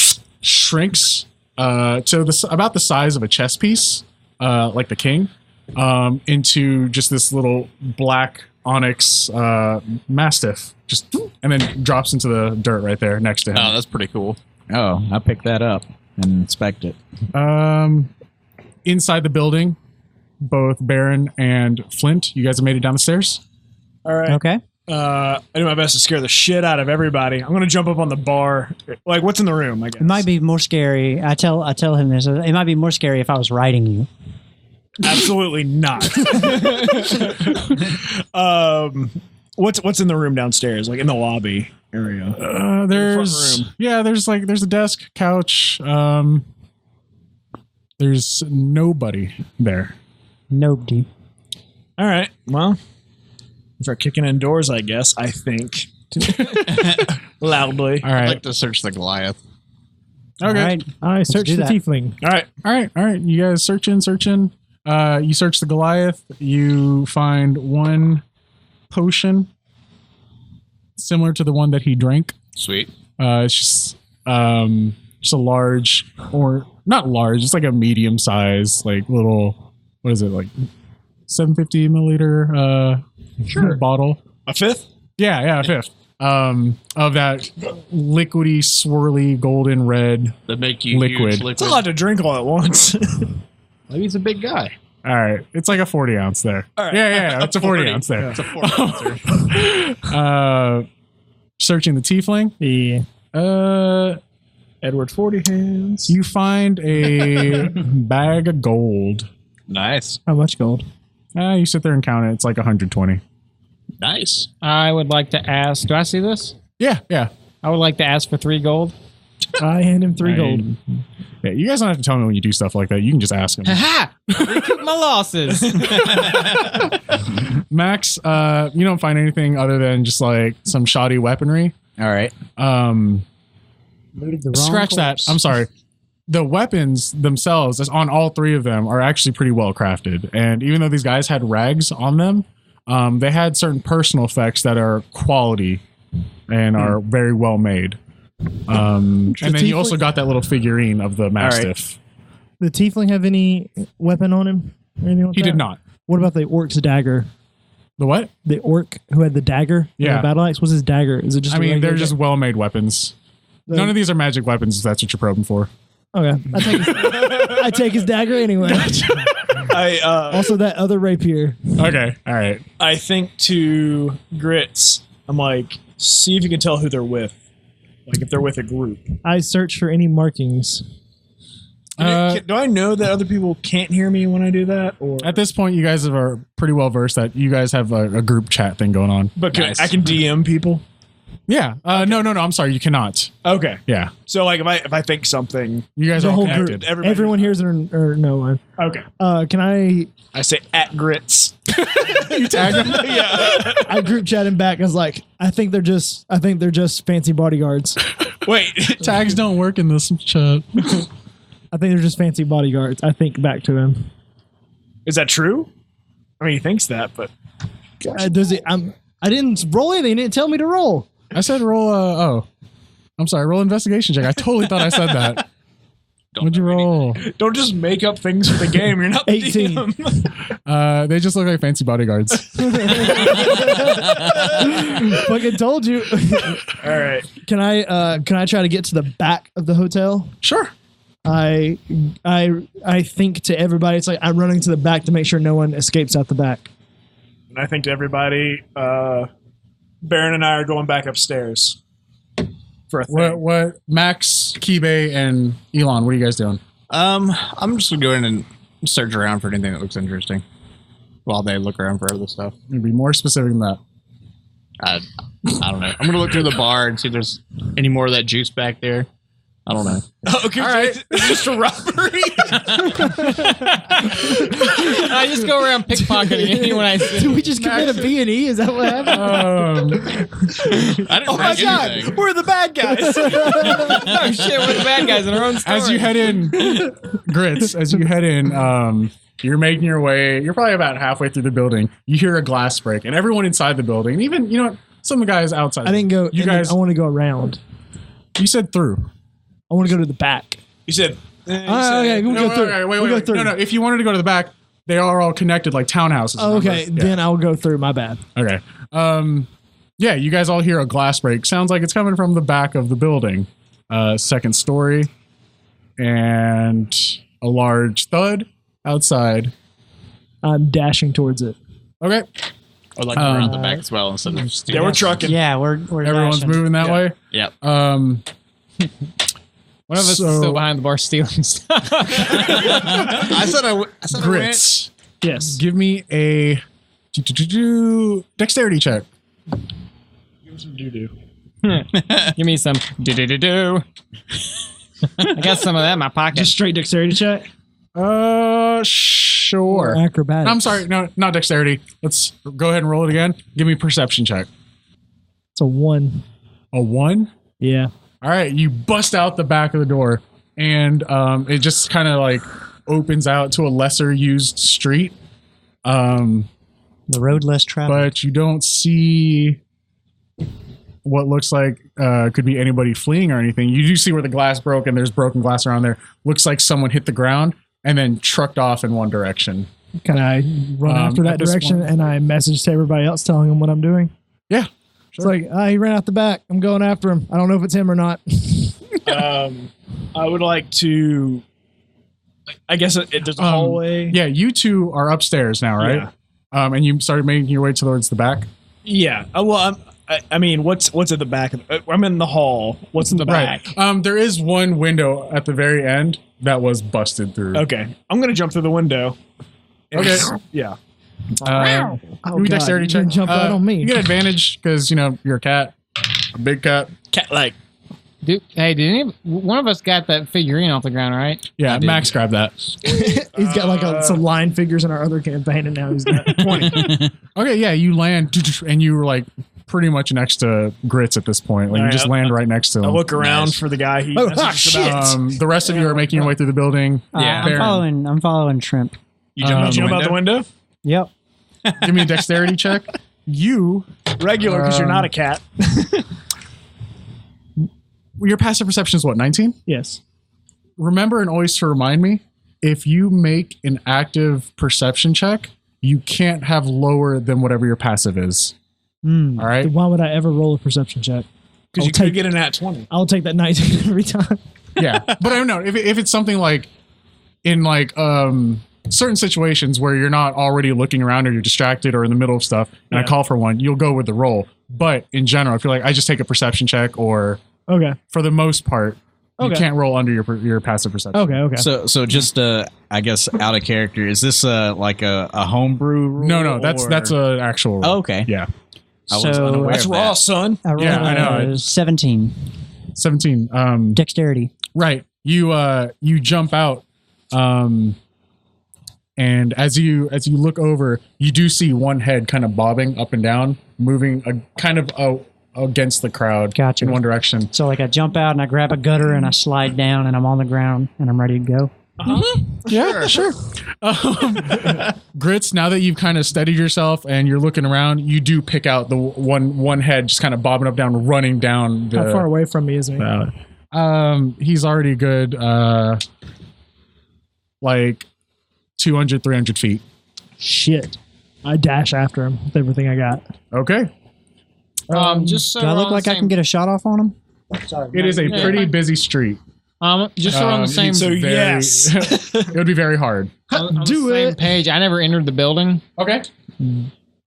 shrinks to about the size of a chess piece, like the king, into just this little black onyx mastiff, and then drops into the dirt right there next to him. Oh, that's pretty cool. Oh, I picked that up and inspect it. Inside the building, both Baron and Flint, you guys have made it down the stairs. All right. Okay. I do my best to scare the shit out of everybody. I'm going to jump up on the bar. Like, what's in the room, I guess? It might be more scary. I tell him this. It might be more scary if I was riding you. Absolutely not. What's in the room downstairs? Like in the lobby area? There's there's a desk, couch. There's nobody there. Nobody. All right. Well, start kicking in doors, I guess. I think loudly. All I'd right. like to search the Goliath. Okay. All right. I searched do the that. tiefling. All right. You guys searching. You search the Goliath. You find one potion similar to the one that he drank. Sweet. It's just a large, or not large. It's like a medium size, like little. What is it, like 750 milliliter bottle? A fifth? Yeah, a fifth. Of that liquidy, swirly, golden red. That make you Liquid. huge It's a lot to drink all at once. Maybe he's a big guy. All right, it's like a 40 ounce there. All right. Yeah, it's a 40 ounce there. It's a 4 ouncer. Searching the tiefling. Yeah. Edward 40 hands. You find a bag of gold. Nice. How much gold? You sit there and count it. It's like 120. Nice. I would like to ask. Do I see this? Yeah. I would like to ask for 3 gold. I hand him 3 gold. Yeah, you guys don't have to tell me when you do stuff like that. You can just ask him. Ha! Recoup my losses. Max, you don't find anything other than just like some shoddy weaponry. All right. Scratch that. I'm sorry. The weapons themselves, on all 3 of them, are actually pretty well crafted. And even though these guys had rags on them, they had certain personal effects that are quality and are very well made. And then you also got that little figurine of the Mastiff. The tiefling have any weapon on him? Or anything like He that? did not. What about the orc's dagger? The what? The orc who had the dagger? Yeah. The battle axe? What's his dagger? Is it just? I a mean, regular they're just well-made weapons. None of these are magic weapons, if that's what you're probing for. Okay. I take his dagger anyway. Also, that other rapier. Okay. All right. I think to Grits, I'm like, see if you can tell who they're with. Like if they're with a group. I search for any markings. Do I know that other people can't hear me when I do that? Or At this point, you guys are pretty well versed that you guys have a group chat thing going on. but Nice. I can DM people. Yeah. No. I'm sorry. You cannot. Okay. Yeah. So like if I think something, You guys The are all whole connected. group. Everyone hears it or no one. Okay. Can I I say at Grits. You tag them? Yeah. I group chat him back. I was like, I think they're just fancy bodyguards. Wait. Tags don't work in this chat. I think they're just fancy bodyguards. I think back to him. Is that true? I mean, he thinks that, but Does it? I didn't roll anything. He didn't tell me to roll. I said roll. I'm sorry. Roll investigation check. I totally thought I said that. What'd you roll? don't just make up things for the game. You're not the 18. DM. They just look like fancy bodyguards. Fucking told you. All right. Can I try to get to the back of the hotel? Sure. I think to everybody, it's like I'm running to the back to make sure no one escapes out the back. And I think to everybody, Baron and I are going back upstairs for a thing. What? Max, Kibe, and Elon. What are you guys doing? I'm just gonna go in and search around for anything that looks interesting while they look around for other stuff. Be more specific than that. I don't know. I'm gonna look through the bar and see if there's any more of that juice back there. I don't know. Okay, all right. It's just a robbery. I just go around pickpocketing anyone I see. Did we just commit a B&E? Is that what happened? I didn't break anything. We're the bad guys. Oh shit, we're the bad guys in our own story. As you head in, Grits, you're making your way. You're probably about halfway through the building. You hear a glass break, and everyone inside the building, even, some of the guys outside. I didn't go. You guys, I want to go around. you said through. I want to go to the back. You said. Okay, we'll go through. Wait, We'll go through. No. If you wanted to go to the back, they are all connected like townhouses. Oh, okay, remember? then I'll go through. My bad. Okay. Yeah, you guys all hear a glass break. Sounds like it's coming from the back of the building. Second story. And a large thud outside. I'm dashing towards it. Okay. Or like around the back as well instead of just Yeah, we're trucking. Yeah, we're Everyone's dashing. moving that way. Yep. One of us is still behind the bar stealing stuff. I said Grits. Yes. Give me a dexterity check. Give us some doo-doo. Give me some do. I got some of that in my pocket. Just straight dexterity check. Sure. Or acrobatics. I'm sorry, no, not dexterity. Let's go ahead and roll it again. Give me a perception check. It's a 1. A 1? Yeah. All right, you bust out the back of the door, and it just kind of like opens out to a lesser used street. The road less traveled. But you don't see what looks like could be anybody fleeing or anything. You do see where the glass broke, and there's broken glass around there. Looks like someone hit the ground and then trucked off in one direction. Can I run after that at this direction point- and I message to everybody else telling them what I'm doing? Yeah. It's like, he ran out the back. I'm going after him. I don't know if it's him or not. I would like to. I guess there's a hallway. Yeah, you two are upstairs now, right? Yeah. And you started making your way towards the back. Yeah. I mean, what's at the back? I'm in the hall. What's in the back? Right. There is one window at the very end that was busted through. Okay. I'm gonna jump through the window. Okay. Yeah. Oh, Give me God, dexterity you check. didn't jump right on me. You get advantage because you're a cat, a big cat. Cat-like. Did one of us got that figurine off the ground, right? Yeah, Max grabbed that. He's got like some line figures in our other campaign, and now he's got 20. Okay, yeah, you land and you were like pretty much next to Grits at this point. Like you All right, just land right next to him. I look around for the guy he messaged about. The rest of you are making your way through the building. Yeah. I'm following Shrimp. You jump out the window? Yep. Give me a dexterity check. You Regular, because you're not a cat. your passive perception is what, 19? Yes. Remember and always to remind me, if you make an active perception check, you can't have lower than whatever your passive is. All right? Why would I ever roll a perception check? Because you could get an at 20. I'll take that 19 every time. Yeah. But I don't know. If it's something like in like certain situations where you're not already looking around or you're distracted or in the middle of stuff and I call for one, you'll go with the roll. But in general, if you're like, I just take a perception check or Okay. for the most part, you Okay. can't roll under your passive perception. Okay. So just I guess out of character, is this like a homebrew rule? No, that's an actual roll. Oh, okay. Yeah. I was So- unaware That's of raw, that. son. I rolled Yeah, I know. 17. 17. Dexterity. Right. You jump out, and as you look over, you do see one head kind of bobbing up and down, moving kind of against the crowd. Gotcha. In one direction. So like I jump out and I grab a gutter and I slide down and I'm on the ground and I'm ready to go. Yeah, sure. Grits, now that you've kind of steadied yourself and you're looking around, you do pick out the one head just kind of bobbing up down, running down the... How far away from me is he? He's already good, like 200, 300 feet. Shit. I dash after him with everything I got. Okay. Just so Do I we're look on the like I same- can get a shot off on him? Sorry. It is a pretty busy street. Just so we're on the same. So Very- yes. It would be very hard. on the Do same it. page. I never entered the building, Okay.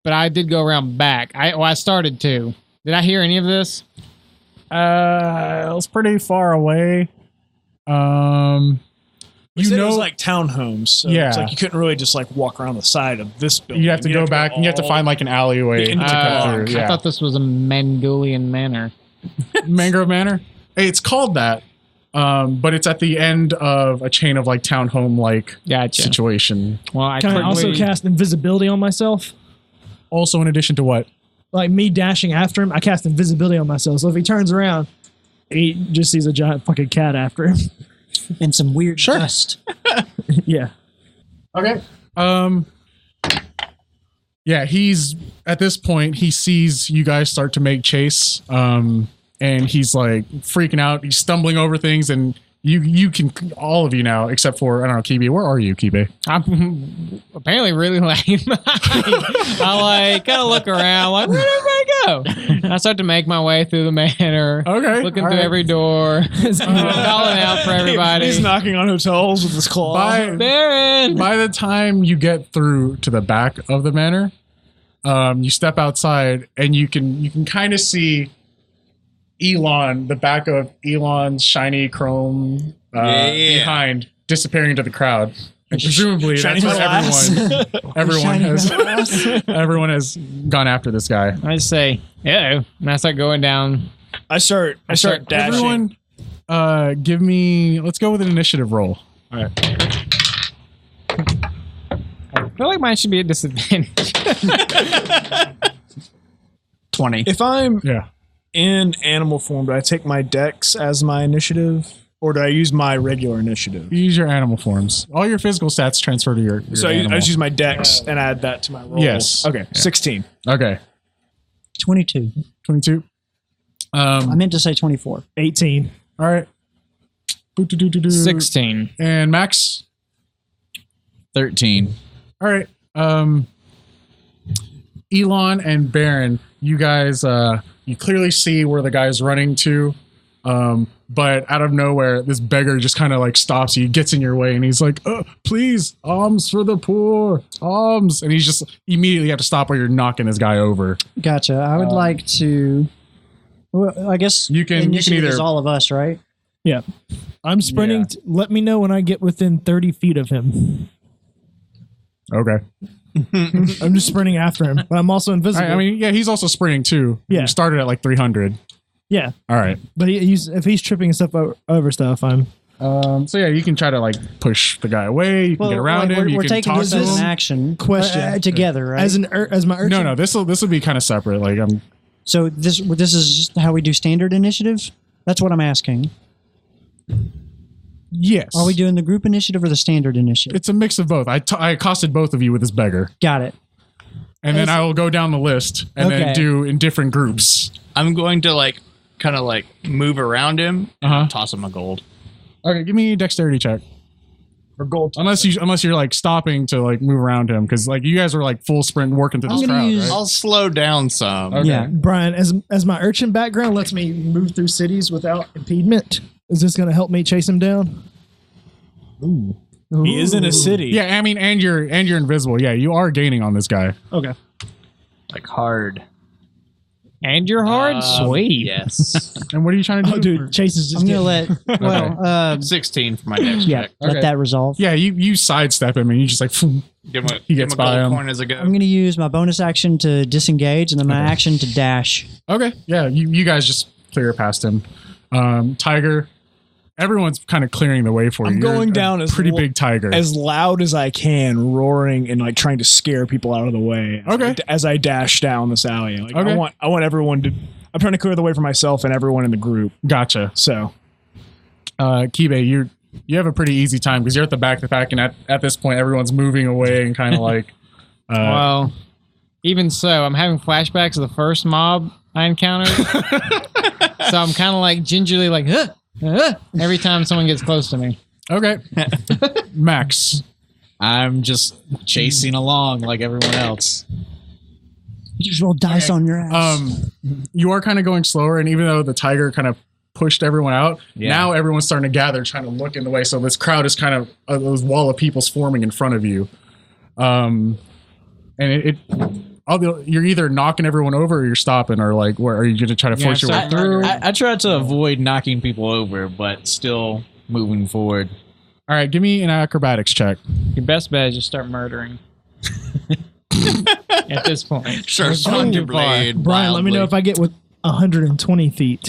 but I did go around back. I started to. Did I hear any of this? It was pretty far away. You know, it was like townhomes. So Yeah. it's like you couldn't really just like walk around the side of this building. You have to go back and you have to find like an alleyway into to the cut block. through. I Yeah. thought this was a Mangolian manor. Mangrove Manor. Hey, it's called that, but it's at the end of a chain of like townhome like Gotcha. situation. Well, I Can I also quickly- cast invisibility on myself? Also, in addition to what? Like me dashing after him, I cast invisibility on myself. So if he turns around, he just sees a giant fucking cat after him. And some weird dust. Yeah. Okay. Yeah, he's at this point. He sees you guys start to make chase. And he's like freaking out. He's stumbling over things, and you can, all of you now, except for, I don't know, Kibe. Where are you, Kibe? I'm apparently really lame. I like kind of look around, like, where did I go? And I start to make my way through the manor. Okay, Looking all through right. every door, calling out for everybody. He's knocking on hotels with his claw. Baron! By the time you get through to the back of the manor, you step outside, and you can kind of see Elon, the back of Elon's shiny chrome behind, disappearing into the crowd. And presumably Shiny that's what glass. everyone has gone after this guy. I just say, and I start going down. I start dashing. Everyone, let's go with an initiative roll. All right. I feel like mine should be at disadvantage. 20. If I'm Yeah. in animal form, do I take my dex as my initiative? Or do I use my regular initiative? You use your animal forms. All your physical stats transfer to your So I animal. just use my dex and add that to my roll. Yes. Okay, 16. Okay. 22. 22. I meant to say 24. 18. All right. 16. And Max? 13. All right. Elon and Baron, you guys, you clearly see where the guy's running to. But out of nowhere, this beggar just kind of like stops you, gets in your way, and he's like, please, alms for the poor, alms. And he's just immediately have to stop while you're knocking this guy over. Gotcha. I would like to. Well, I guess You can initiative is either- all of us, right? Yeah. I'm sprinting. Yeah. Let me know when I get within 30 feet of him. Okay. I'm just sprinting after him, but I'm also invisible. I mean, yeah, he's also sprinting too. Yeah. You started at like 300. yeah. All right. But if he's tripping stuff over stuff, I'm. So yeah, you can try to like push the guy away. You can get around like, him. You We're can taking talk this to as an him. action Question. together, right? As my urchin. No, this will be kind of separate. Like I'm. So this is just how we do standard initiative. That's what I'm asking. Yes. Are we doing the group initiative or the standard initiative? It's a mix of both. I accosted both of you with this beggar, Got it. and then I will go down the list and Okay. then do in different groups. I'm going to like kind of like move around him, Uh-huh. toss him a gold. Okay, give me a dexterity check. For gold. Unless you're like stopping to like move around him, because like you guys were like full sprint working through I'm this gonna crowd. use- Right? I'll slow down some. Okay. Yeah. Brian, as my urchin background lets me move through cities without impediment, is this going to help me chase him down? He is in a city. Yeah, I mean, and you're invisible. Yeah, you are gaining on this guy. Okay. Like hard. And you're hard? Sweet. Yes. And what are you trying to do? Oh, dude, Chase is just. I'm gonna getting- let 16 for my next yeah check. Okay. let that resolve. Yeah, you sidestep him and you just like. Give him a, He give gets him a by gold him. coin as a go. I'm gonna use my bonus action to disengage and then my action to dash. Okay, yeah, you guys just clear past him. Tiger, everyone's kind of clearing the way for you. I'm You're going a down as pretty lo- big tiger. As loud as I can, roaring and like trying to scare people out of the way. Okay. As I dash down this alley. Like Okay. I want everyone to. I'm trying to clear the way for myself and everyone in the group. Gotcha. So Kibe, you have a pretty easy time because you're at the back of the pack, and at this point, everyone's moving away and kind of like. Well, even so, I'm having flashbacks of the first mob I encountered. So I'm kind of like gingerly like, every time someone gets close to me. Okay. Max. I'm just chasing along like everyone else. You just roll dice on your ass. You are kind of going slower, and even though the tiger kind of pushed everyone out, now everyone's starting to gather, trying to look in the way. So this crowd is kind of those wall of people's forming in front of you. And you're either knocking everyone over or you're stopping, or like, where are you going to try to force your way through? I try to avoid knocking people over, but still moving forward. All right, give me an acrobatics check. Your best bet is just start murdering. At this point. Sure, swung your blade. Brian, let me know if I get with 120 feet.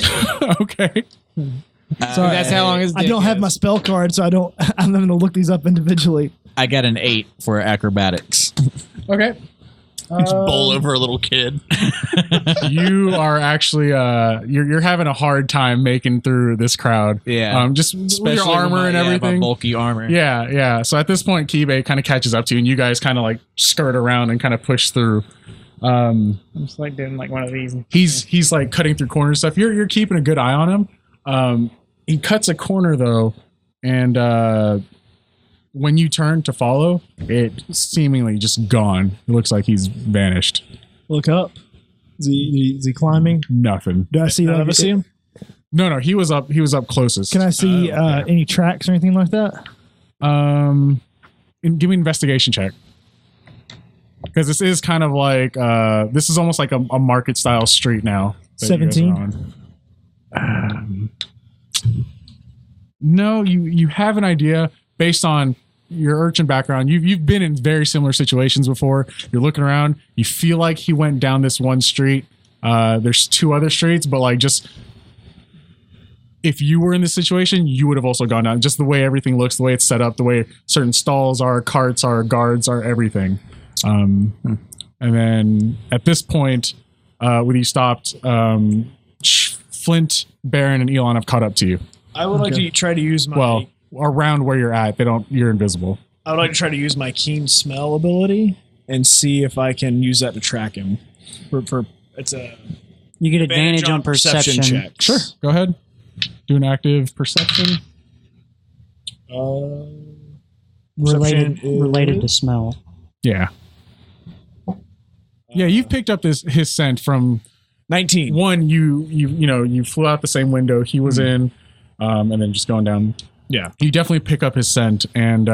Okay. Sorry, that's how long his I dick don't have is. my spell card, so I'm having to look these up individually. I got an 8 for acrobatics. Okay. Bowl over a little kid. You are actually you're having a hard time making through this crowd. Yeah. Just Especially with your armor with and everything. my bulky armor. Yeah. So at this point, Kibe kind of catches up to you, and you guys kind of like skirt around and kind of push through. I'm just like doing like one of these. He's like cutting through corners and stuff. You're keeping a good eye on him. He cuts a corner though, and when you turn to follow, it seemingly just gone. It looks like he's vanished. Look up. Is he climbing? Nothing. Do I see None of us see him? No. He was up closest. Can I see any tracks or anything like that? Give me an investigation check. Because this is kind of like this is almost like a market style street now. that you guys are 17. on. No, you have an idea based on your urchin background. You've been in very similar situations before. You're looking around. You feel like he went down this one street. There's 2 other streets, but like just if you were in this situation, you would have also gone down. Just the way everything looks, the way it's set up, the way certain stalls are, carts are, guards are, everything. And then at this point, when you stopped, Flint, Baron, and Elon have caught up to you. I would like to try to use my. Well, around where you're at, you're invisible. I would like to try to use my keen smell ability and see if I can use that to track him. For it's a You get advantage on perception. checks. Sure. Go ahead. Do an active perception. Related to smell. Yeah. Yeah, you've picked up his scent from 19. one. You flew out the same window he was in, and then just going down. Yeah. You definitely pick up his scent, and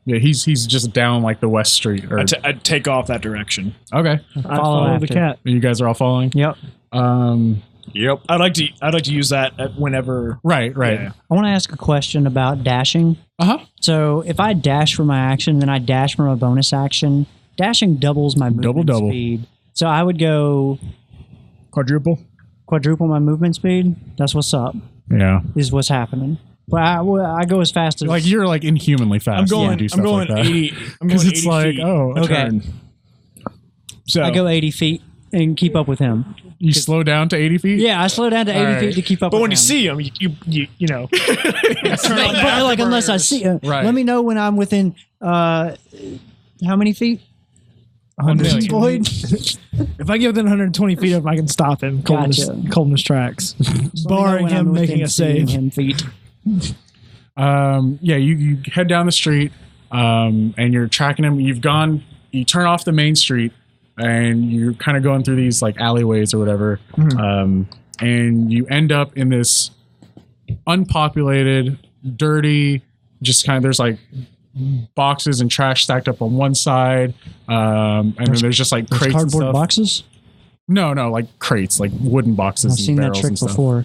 he's just down like the west street. Or, I take off that direction. okay, I follow the after. cat. you guys are all following. Yep. Yep. I'd like to use that whenever. Right. Yeah. I want to ask a question about dashing. Uh huh. So if I dash for my action, then I dash for my bonus action. Dashing doubles my movement Double. speed. So I would go quadruple my movement speed. That's what's up. Yeah. Is what's happening. But I go as fast as Like you're like inhumanly fast. I'm going. when you do I'm stuff going like that. 80. I'm going Because 80 it's like, feet. oh, a okay. turn. So I go 80 feet and keep up with him. you slow down to 80 feet. Yeah, I slow down to 80 All feet right. to keep up but with when him. you see him, you know. Turn on But like unless I see him. Right. Let me know when I'm within how many feet? 100. Boyd? If I get within 120 feet of him, I can stop him. Cold in his tracks. Barring him making a save. Him feet. You head down the street, and you're tracking him. You turn off the main street, and you're kind of going through these like alleyways or whatever, and you end up in this unpopulated, dirty, just kind of there's like boxes and trash stacked up on one side, and then there's just like crates and Cardboard stuff. boxes? No, like crates, like wooden boxes. I've and seen that barrels trick and stuff. before.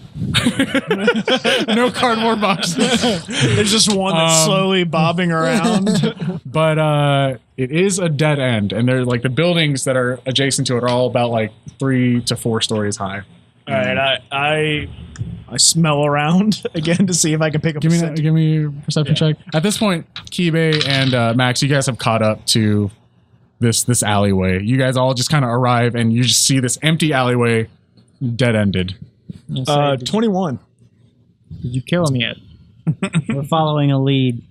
No cardboard boxes. There's just one that's slowly bobbing around. But it is a dead end, and they're like the buildings that are adjacent to it are all about like 3 to 4 stories high. All right, I smell around again to see if I can pick up. Give a me scent. give me a perception check. At this point, Kibe and Max, you guys have caught up to this alleyway. You guys all just kind of arrive, and you just see this empty alleyway, dead ended. 21. Did you kill him yet? We're following a lead.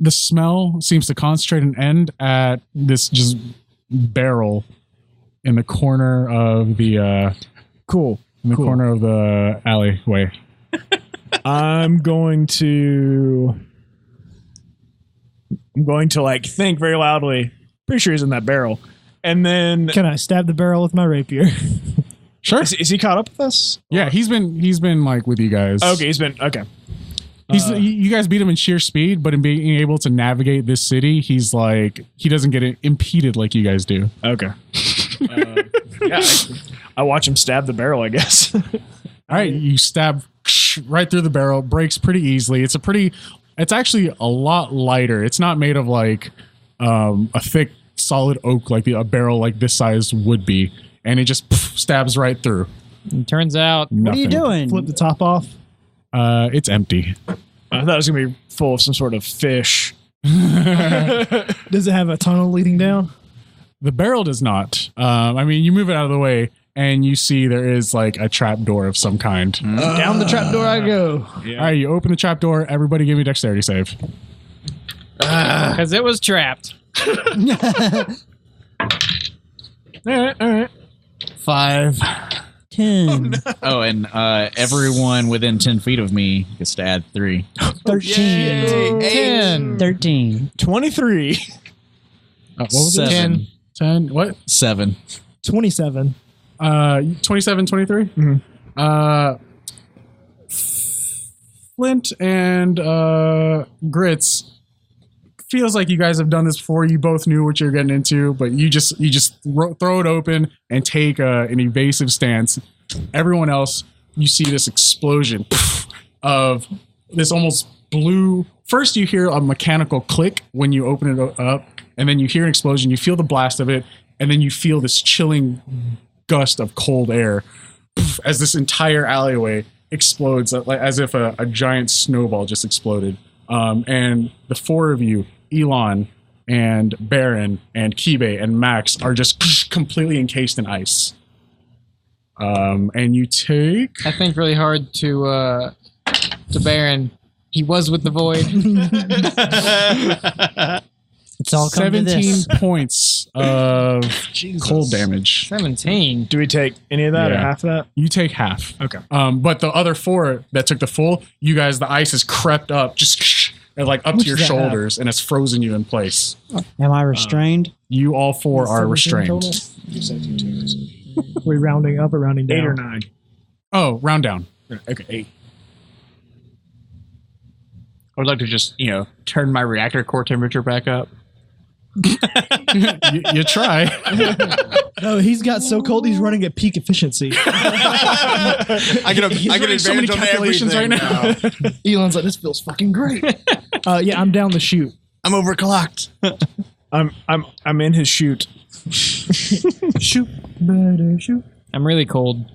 The smell seems to concentrate and end at this just barrel in the corner of the corner of the alleyway. I'm going to like think very loudly. Pretty sure he's in that barrel. And then Can I stab the barrel with my rapier? Sure. is he caught up with us? Yeah, he's been like with you guys. Okay, he's been okay. You guys beat him in sheer speed, but in being able to navigate this city, he's like he doesn't get impeded like you guys do. Okay. I watch him stab the barrel, I guess. All right, you stab right through the barrel, breaks pretty easily. It's actually a lot lighter. It's not made of like a thick, solid oak like a barrel like this size would be, and it just stabs right through. It turns out, What are you doing? Flip the top off. It's empty. I thought it was gonna be full of some sort of fish. Does it have a tunnel leading down? The barrel does not. I mean, you move it out of the way, and you see there is like a trap door of some kind. Down the trapdoor I go. All right, you open the trap door. Everybody give me a dexterity save. because it was trapped. All right. 5. 10, Oh, and everyone within 10 feet of me gets to add 3. 13, 10. 13. 23. What was it? 7. 10. What? 7. 27. 27, 23? Mm-hmm. Flint and Grits, feels like you guys have done this before. You both knew what you're getting into, but you just throw it open and take an evasive stance. Everyone else, you see this explosion of this almost blue. First, you hear a mechanical click when you open it up, and then you hear an explosion. You feel the blast of it, and then you feel this chilling gust of cold air as this entire alleyway explodes, like as if a giant snowball just exploded. And the four of you, Elon and Baron and Kibe and Max, are just completely encased in ice. And you take... I think really hard to Baron. He was with the void. It's all come to 17 this. points of cold damage. 17. Do we take any of that or Yeah. half of that? You take half. Okay. But the other four that took the full, you guys, the ice has crept up, just and like up to your does that have? shoulders, and it's frozen you in place. Am I restrained? You all four are 17 total? restrained. We rounding up or rounding down? 8 or 9. Oh, round down. Okay, 8. I would like to just, turn my reactor core temperature back up. You try. No, he's got so cold he's running at peak efficiency. I get advantage so many on calculations everything right now. Elon's like, this feels fucking great. Yeah, I'm down the chute. I'm overclocked. I'm in his chute. Shoot, better shoot. I'm really cold.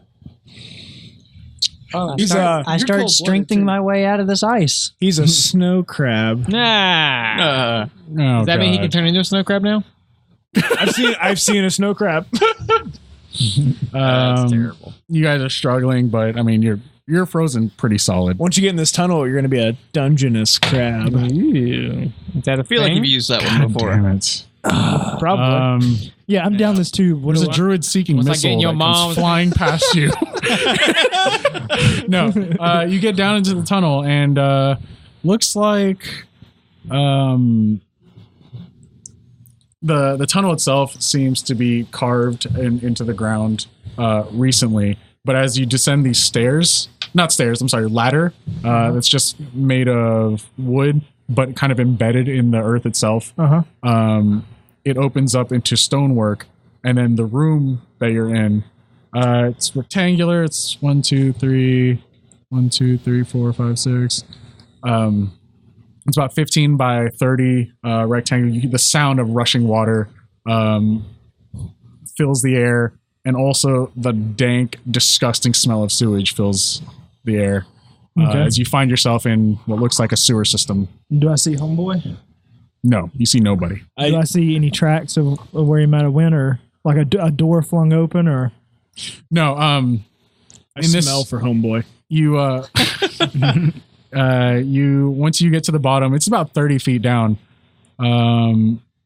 He's I started strengthening my way out of this ice. he's a snow crab. Nah. Oh, Does that mean he God. can turn into a snow crab now? I've seen a snow crab. That's terrible. You guys are struggling, but I mean, you're frozen pretty solid. Once you get in this tunnel, you're going to be a dungeness crab. Is that a I feel like thing? you've used that one before. Damn it. Probably. Yeah, I'm down this tube. What There's do a I- druid seeking It's like missile getting your that comes mom's- flying past you. No, you get down into the tunnel and looks like the tunnel itself seems to be carved into the ground recently. But as you descend these ladder that's just made of wood, but kind of embedded in the earth itself. It opens up into stonework, and then the room that you're in, it's rectangular. It's 1, 2, 3, 4, 5, 6. It's about 15 by 30 rectangle. The sound of rushing water fills the air, and also the dank, disgusting smell of sewage fills the air as you find yourself in what looks like a sewer system. Do I see homeboy? No, you see nobody. Do I see any tracks of where he might have went, or like a door flung open, or? No, I smell for homeboy. You once you get to the bottom, it's about 30 feet down.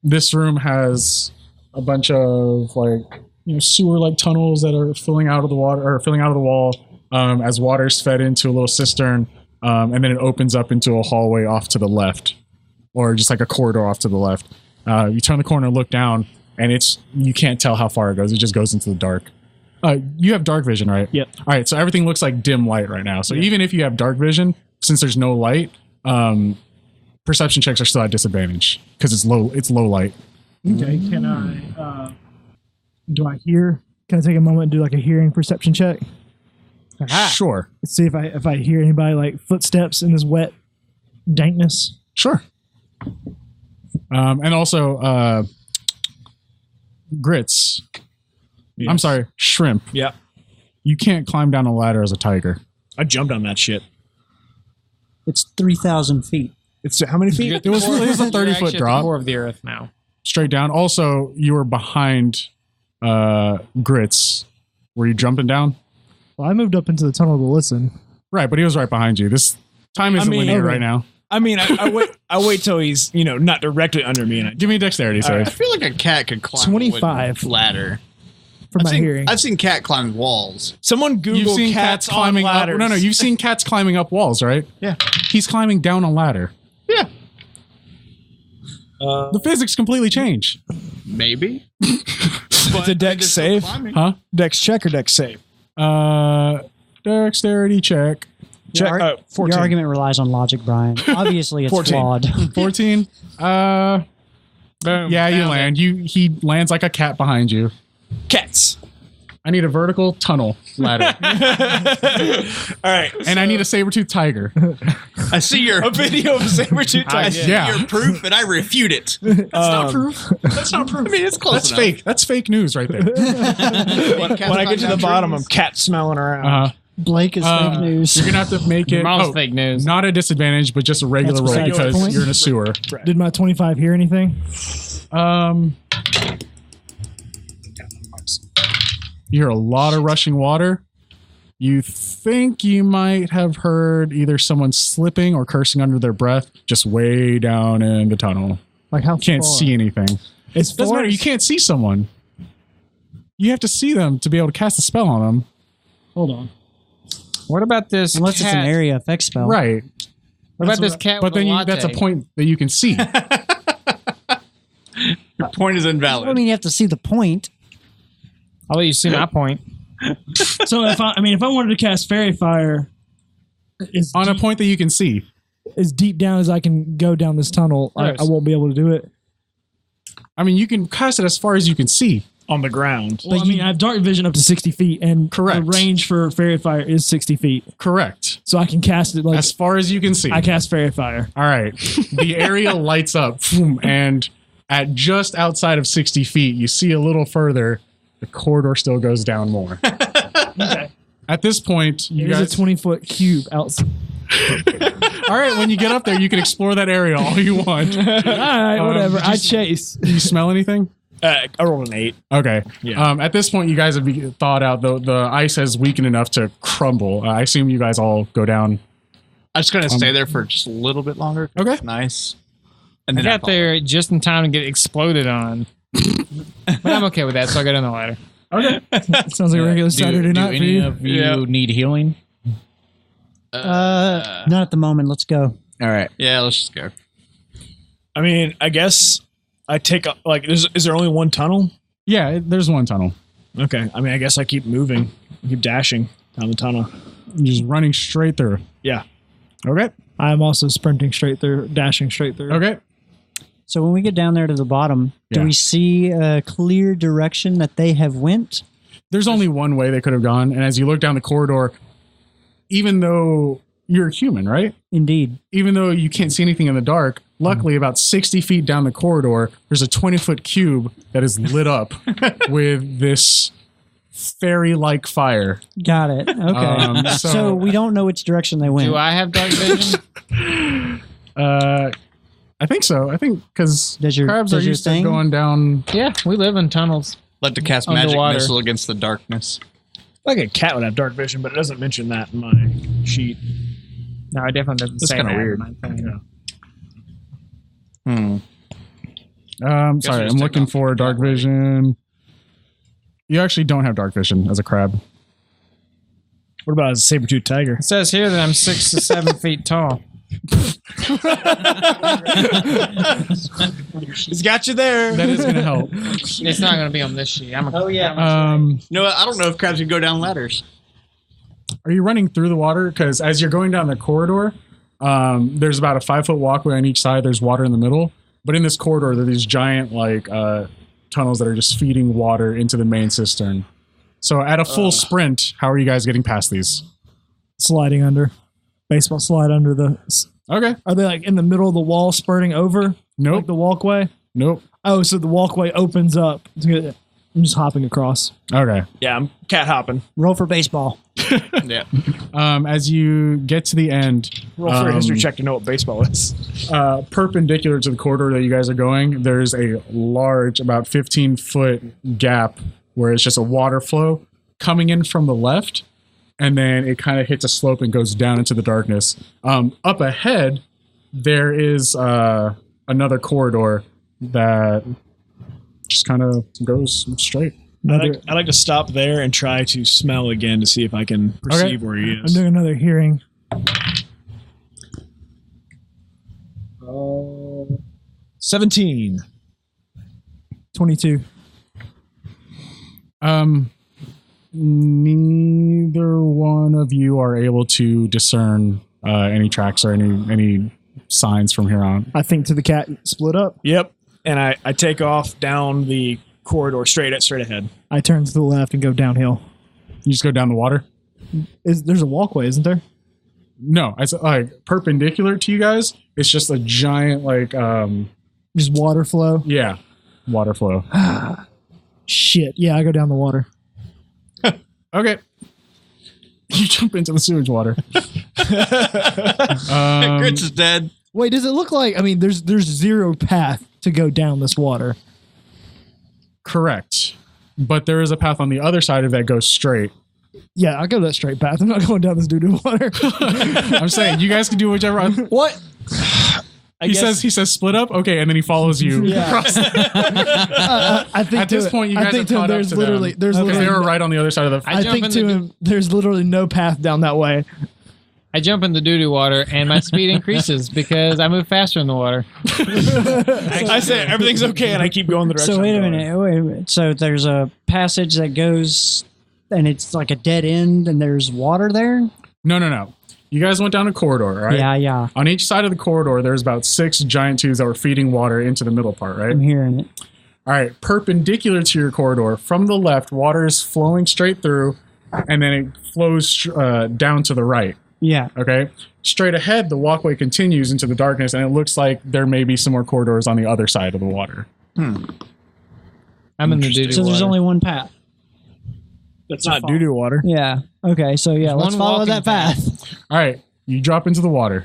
This room has a bunch of sewer-like tunnels that are filling out of the water or filling out of the wall as water's fed into a little cistern, and then it opens up into a hallway off to the left, or just like a corridor off to the left. You turn the corner and look down, and you can't tell how far it goes. It just goes into the dark. You have dark vision, right? Yep. All right, so everything looks like dim light right now. So even if you have dark vision, since there's no light, perception checks are still at disadvantage because it's low light. Okay, can I do I hear? Can I take a moment and do like a hearing perception check? Sure. Let's see if I hear anybody like footsteps in this wet dankness. Sure. And also grits. Yes. I'm sorry, shrimp. Yeah. You can't climb down a ladder as a tiger. I jumped on that shit. It's 3,000 feet. It's how many feet? It was a 30-foot drop. Core of the earth now. Straight down. Also, you were behind grits. Were you jumping down? Well, I moved up into the tunnel to listen. Right, but he was right behind you. This time isn't linear right now. I mean, I wait till he's not directly under me. And Give me a dexterity save. I feel like a cat could climb 25 a ladder. from my hearing. I've seen cat climb walls. someone Google You've seen cats climbing on up. ladders. No, you've seen cats climbing up walls, right? Yeah. He's climbing down a ladder. Yeah. The physics completely change. Maybe. It's a dex save. Huh? Dex check or dex save? Dexterity check. Check. 14. Your argument relies on logic, Brian. Obviously, it's 14. flawed. 14. Boom. Yeah, you Found land. He lands like a cat behind you. Cats. I need a vertical tunnel ladder. All right. And I need a saber-toothed tiger. I see your A video of a saber-tooth I tiger. see Yeah. your proof, and I refute it. That's not proof. That's not proof. I mean, it's close That's enough. fake. That's fake news right there. When I get to the bottom, I'm cat smelling around. Blake is fake news. You're gonna have to make it Mom's fake news. not a disadvantage, but just a regular That's roll besides the because point. you're in a sewer. Did my 25 hear anything? You hear a lot of rushing water. You think you might have heard either someone slipping or cursing under their breath just way down in the tunnel. Like how Can't far? see anything. As Doesn't far matter. as- You can't see someone. You have to see them to be able to cast a spell on them. Hold on. What about this Unless cat? it's an area effect spell. Right. What about this cat But with then a latte? that's a point that you can see. Your point is invalid. I mean, you have to see the point. I'll let you see my point. So if I wanted to cast Fairy Fire On a point that you can see. as deep down as I can go down this tunnel, I won't be able to do it. I mean, you can cast it as far as you can see. On the ground. Well, I have dark vision up to 60 feet, and Correct. the range for Fairy Fire is 60 feet. Correct. So I can cast it like As far as you can see. I cast Fairy Fire. All right. The area lights up, boom, and at just outside of 60 feet, you see a little further, the corridor still goes down more. Okay. At this point, you There's guys. a 20-foot cube outside. All right, when you get up there, you can explore that area all you want. All right, whatever. did you I s- chase. Do you smell anything? I rolled an 8. Okay. Yeah. At this point, you guys have thawed out. The ice has weakened enough to crumble. I assume you guys all go down. I'm just gonna stay there for just a little bit longer. Okay. Nice. And I then got there just in time to get exploded on. But I'm okay with that, so I got on the ladder. Sounds like a regular Saturday night for any you. of you need healing? Not at the moment. Let's go. All right. Yeah, let's just go. I mean, I guess I take is there only one tunnel? Yeah, there's one tunnel. Okay. I mean, I guess I keep moving. I keep dashing down the tunnel. You're just running straight through. Yeah. Okay. I'm also sprinting straight through, dashing straight through. Okay. So when we get down there to the bottom, do Yeah. we see a clear direction that they have went? There's only one way they could have gone, and as you look down the corridor, even though you're human, right? Indeed. Even though you can't see anything in the dark, luckily about 60 feet down the corridor, there's a 20-foot cube that is lit up with this fairy-like fire. Got it. Okay. So, So, we don't know which direction they went. Do I have dark vision? I think so. I think because Does your- crabs does are your used to thing? going down. Yeah, we live in tunnels. Like to cast magic Underwater. missile against the darkness. Like a cat would have dark vision, but it doesn't mention that in my sheet. No, I definitely doesn't That's say kinda that. weird. Sorry, we're I'm looking for dark vision. You actually don't have dark vision as a crab. What about as a saber-toothed tiger? It says here that I'm 6 to 7 feet tall. He's got you there. That is going to help. It's not going to be on this sheet. Yeah. You know what? I don't know if crabs can go down ladders. Are you running through the water? Because as you're going down the corridor, there's about a 5-foot walkway on each side. There's water in the middle. But in this corridor, there are these giant tunnels that are just feeding water into the main cistern. So at a full sprint, how are you guys getting past these? Sliding under. Baseball slide under the... Okay. Are they like in the middle of the wall spurting over? Nope. Like the walkway? Nope. Oh, so the walkway opens up. I'm just hopping across. Okay. Yeah, I'm cat hopping. Roll for baseball. Yeah. As you get to the end, Roll for a history check to know what baseball is. perpendicular to the corridor that you guys are going, there's a large, about 15-foot gap where it's just a water flow coming in from the left, and then it kind of hits a slope and goes down into the darkness. Up ahead, there is another corridor that just kind of goes straight. I'd like to stop there and try to smell again to see if I can perceive where he I'm is. doing another hearing. 17. 22. Neither one of you are able to discern any tracks or any signs from here on. I think to the cat split up. Yep. And I take off down the corridor straight ahead. I turn to the left and go downhill. You just go down the water? There's a walkway, isn't there? No, I said like perpendicular to you guys. It's just a giant Just water flow. yeah, water flow. Shit. Yeah, I go down the water. Okay. You jump into the sewage water. Grits is dead. Wait, does it look like? I mean, there's zero path to go down this water. Correct. But there is a path on the other side of that goes straight. Yeah, I'll go that straight path. I'm not going down this doo-doo water. I'm saying you guys can do whichever. What? He says split up. Okay, and then he follows you. across. I think At this point, you guys have caught up to them. there's Because literally they were right on the other side of the. I jump think in to the- him, there's literally no path down that way. I jump in the doo-doo water and my speed increases because I move faster in the water. I say everything's okay, and I keep going the direction. So wait a I'm going. minute. So there's a passage that goes, and it's like a dead end, and there's water there. No. You guys went down a corridor, right? Yeah. On each side of the corridor, there's about 6 giant tubes that were feeding water into the middle part, right? I'm hearing it. All right, perpendicular to your corridor, from the left, water is flowing straight through, and then it flows down to the right. Yeah. Okay, straight ahead, the walkway continues into the darkness, and it looks like there may be some more corridors on the other side of the water. I'm in the doo-doo So there's water. only one path. That's not doo-doo water. Yeah. Okay. So yeah, let's one follow walking that path. All right, you drop into the water.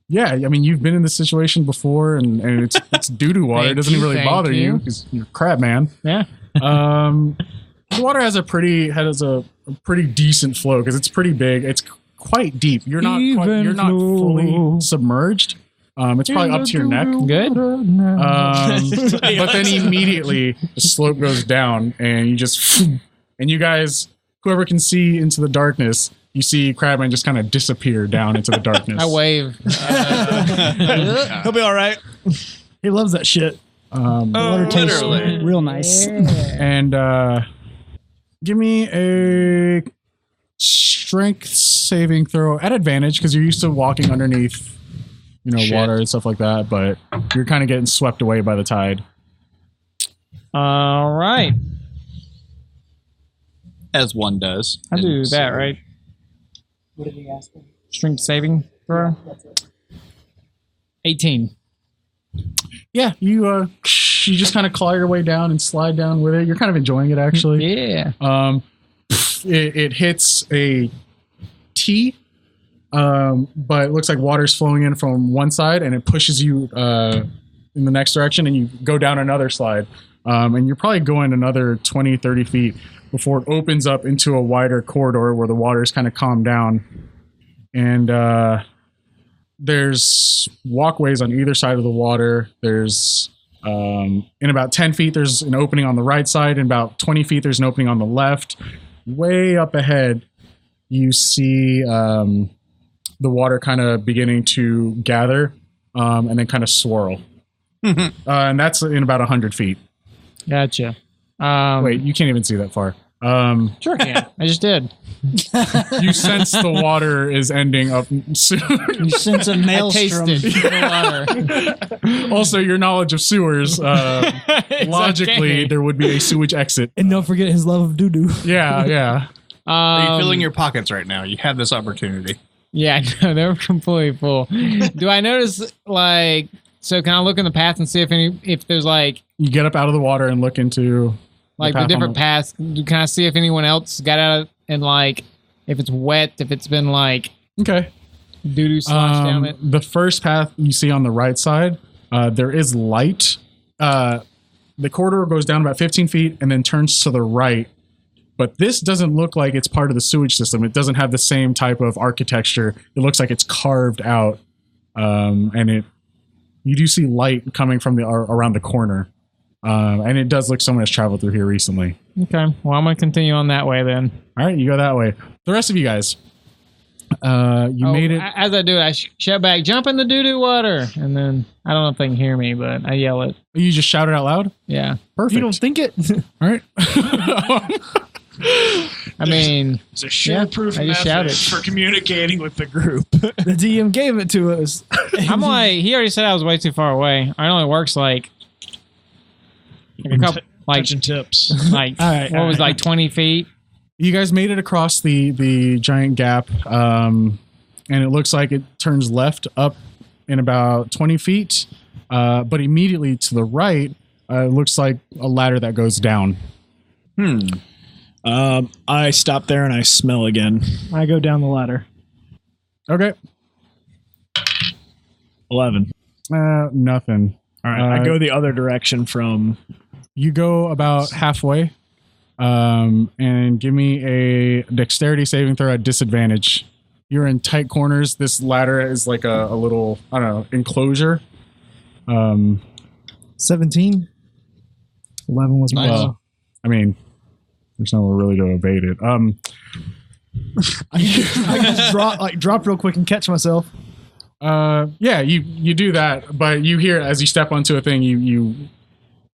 Yeah, I mean, you've been in this situation before, and it's doo-doo water. It doesn't you, really thank bother you you. because you're a crab man. Yeah. The water has a pretty decent flow because it's pretty big. It's quite deep. You're not fully submerged. It's probably up to your neck. Good. But then immediately the slope goes down, and you just and you guys, whoever can see into the darkness, you see Crabman just kind of disappear down into the darkness. I wave. He'll be all right. He loves that shit. Water tastes literally. real nice. And give me a strength saving throw at advantage because you're used to walking underneath, water and stuff like that. But you're kind of getting swept away by the tide. All right. As one does. I do that, right? What did he ask for? Strength saving throw. 18. Yeah, you just kind of claw your way down and slide down with it. You're kind of enjoying it actually. Yeah. It hits a T, but it looks like water's flowing in from one side, and it pushes you in the next direction, and you go down another slide. and you're probably going another 20, 30 feet before it opens up into a wider corridor where the water's kind of calmed down. And there's walkways on either side of the water. There's in about 10 feet, there's an opening on the right side. In about 20 feet, there's an opening on the left. Way up ahead, you see the water kind of beginning to gather and then kind of swirl. And that's in about 100 feet. Gotcha. Wait, you can't even see that far. Sure can. I just did. You sense the water is ending up soon. You sense a maelstrom. Tasted the water. Also, your knowledge of sewers, logically, okay. there would be a sewage exit. And don't forget his love of doo-doo. Yeah. Are you filling your pockets right now? You have this opportunity. Yeah, no, they're completely full. Do I notice, like, so can I look in the path and see if there's, like... You get up out of the water and look into... the different paths. Can I see if anyone else got out and, like, if it's wet, if it's been, like... Okay. Doo-doo sloshed down it? The first path you see on the right side, there is light. The corridor goes down about 15 feet and then turns to the right. But this doesn't look like it's part of the sewage system. It doesn't have the same type of architecture. It looks like it's carved out. And you do see light coming from around the corner. And it does look someone has traveled through here recently. Okay. Well, I'm going to continue on that way then. All right, you go that way. The rest of you guys, you made it. As I do it, I shout back, jump in the doo-doo water. And then, I don't know if they can hear me, but I yell it. You just shout it out loud? Yeah. Perfect. You don't think it? All right. I mean, It's a sure-proof I just method shouted. for communicating with the group. The DM gave it to us. I'm like, he already said I was way too far away. It only works like a couple, like, Touching tips. like All right, what was all right. like 20 feet? You guys made it across the giant gap, and it looks like it turns left up in about 20 feet, but immediately to the right, it looks like a ladder that goes down. I stop there and I smell again. I go down the ladder. Okay. 11. Nothing. All right. I go the other direction from... You go about halfway, and give me a dexterity saving throw at disadvantage. You're in tight corners. This ladder is like a little, I don't know, enclosure. 17. 11 was my Well, I mean, there's nowhere really to evade it. I just drop real quick and catch myself. Yeah, you do that, but you hear as you step onto a thing, you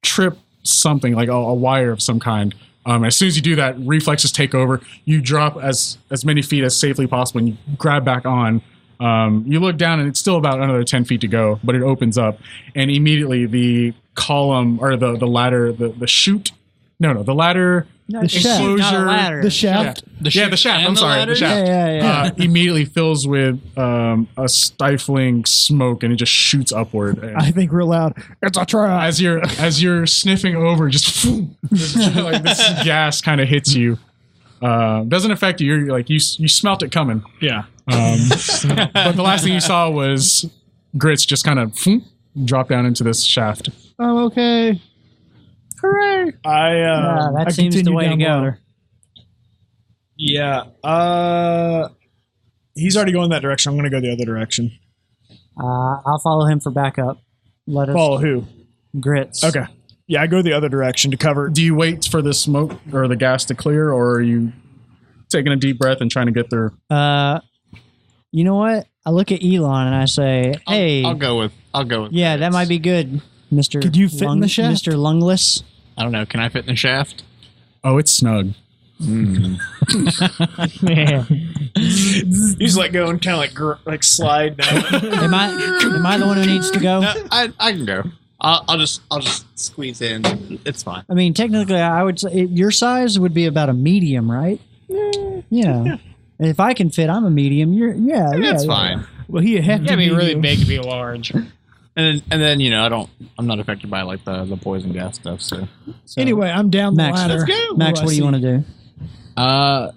trip something like a wire of some kind. As soon as you do that, reflexes take over. You drop as many feet as safely possible, and you grab back on. You look down, and it's still about another 10 feet to go, but it opens up, and immediately the column or the ladder, the chute. No, the ladder. The shaft, enclosure. not a ladder. The shaft. The shaft. I'm sorry. The shaft. Yeah. Immediately fills with a stifling smoke, and it just shoots upward. And I think real loud. It's a trap. as you're sniffing over, just like this gas kind of hits you. Doesn't affect you. You're like you smelt it coming. Yeah. But the last thing you saw was Grits just kind of drop down into this shaft. I'm okay. Hooray! That I seems the continue way to down the go. ladder. Yeah. He's already going that direction. I'm going to go the other direction. I'll follow him for backup. Let us Follow who? Grits. Okay. Yeah, I go the other direction to cover. Do you wait for the smoke or the gas to clear, or are you taking a deep breath and trying to get there? You know what? I look at Elon and I say, "Hey, I'll go with. yeah, that might be good, Mister. Could you fit in the shaft? Mister Lungless?" I don't know. Can I fit in the shaft? Oh, it's snug. Yeah. He's like going kind of like slide down. Am I the one who needs to go? No, I can go. I'll just squeeze in. It's fine. I mean, technically, I would say your size would be about a medium, right? Yeah. If I can fit, I'm a medium. It's fine. Well, he had You to gotta be really you. big to be large. And then I'm not affected by like the poison gas stuff. So Anyway, I'm down Max, the ladder. let's go. Max, what do you want to do? I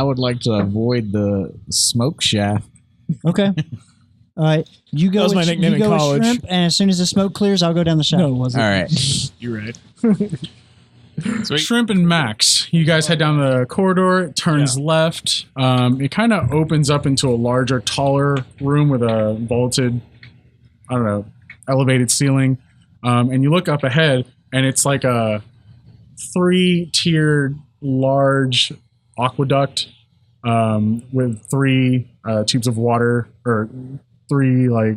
would like to avoid the smoke shaft. Okay. All right, you go. That was with, my nickname you go in with college. Shrimp, and as soon as the smoke clears, I'll go down the shaft. No, it wasn't. All right. You're right. Shrimp and Max, you guys head down the corridor. It turns left. It kind of opens up into a larger, taller room with a vaulted, elevated ceiling. And you look up ahead, and it's like a 3-tiered large aqueduct with 3 tubes of water, or 3 like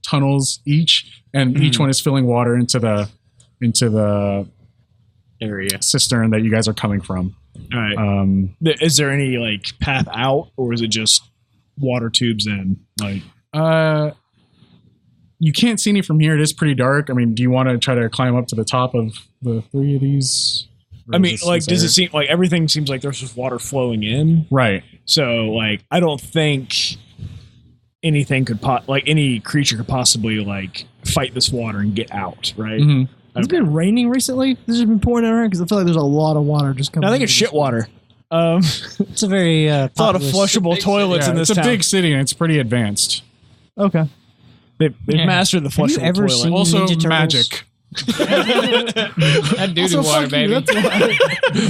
tunnels each, and each one is filling water into the area cistern that you guys are coming from. All right. Is there any like path out, or is it just water tubes in? Like, you can't see any from here. It is pretty dark. I mean, do you want to try to climb up to the top of the 3 of these? I mean, like, does it seem like everything seems like there's just water flowing in? Right. So, like, I don't think anything could any creature could possibly like fight this water and get out, right? Mm-hmm. Has it been raining recently? This has been pouring around because I feel like there's a lot of water just coming. I think it's shit water. It's a very a lot of flushable toilets in this it's town. a big city and it's pretty advanced. Okay. They've mastered the flushable ever toilet. seen- Also, Ninja Turtles. magic. That doo-doo water, baby.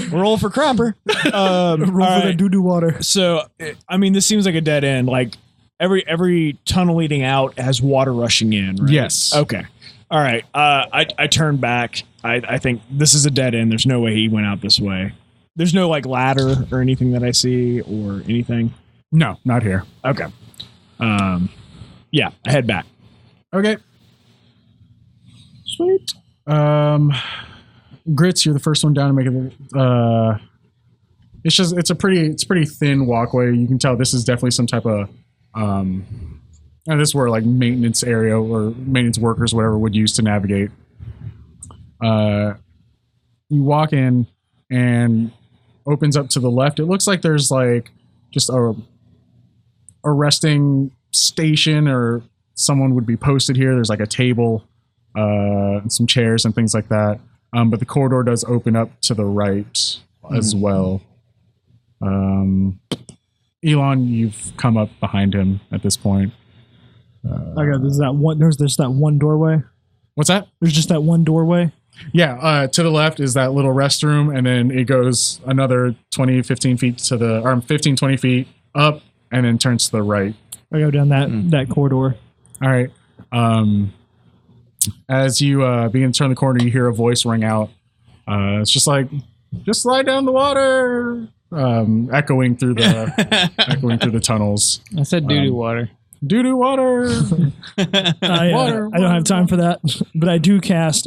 Roll for Cropper. Roll for the doo-doo water. So, I mean, this seems like a dead end. Like every tunnel leading out has water rushing in. Right? Yes. Okay. All right. I turn back. I think this is a dead end. There's no way he went out this way. There's no like ladder or anything that I see or anything. No, not here. Okay. Yeah, I head back. Okay. Sweet. Grits, you're the first one down to make it. It's a pretty thin walkway. You can tell this is definitely some type of and this is where like maintenance area or maintenance workers, whatever, would use to navigate. You walk in and opens up to the left. It looks like there's like just a resting station or someone would be posted here. There's like a table, some chairs and things like that. But the corridor does open up to the right as well. Elon, you've come up behind him at this point. Okay, there's that one doorway. What's that? There's just that one doorway. Yeah, to the left is that little restroom, and then it goes another 20, 15 feet to the, or 15, 20 feet up, and then turns to the right. I go down that corridor. All right. As you begin to turn the corner, you hear a voice ring out. It's just like, just slide down the water, echoing through the tunnels. I said doo-doo water. Doo-doo water. I don't have time for that, but I do cast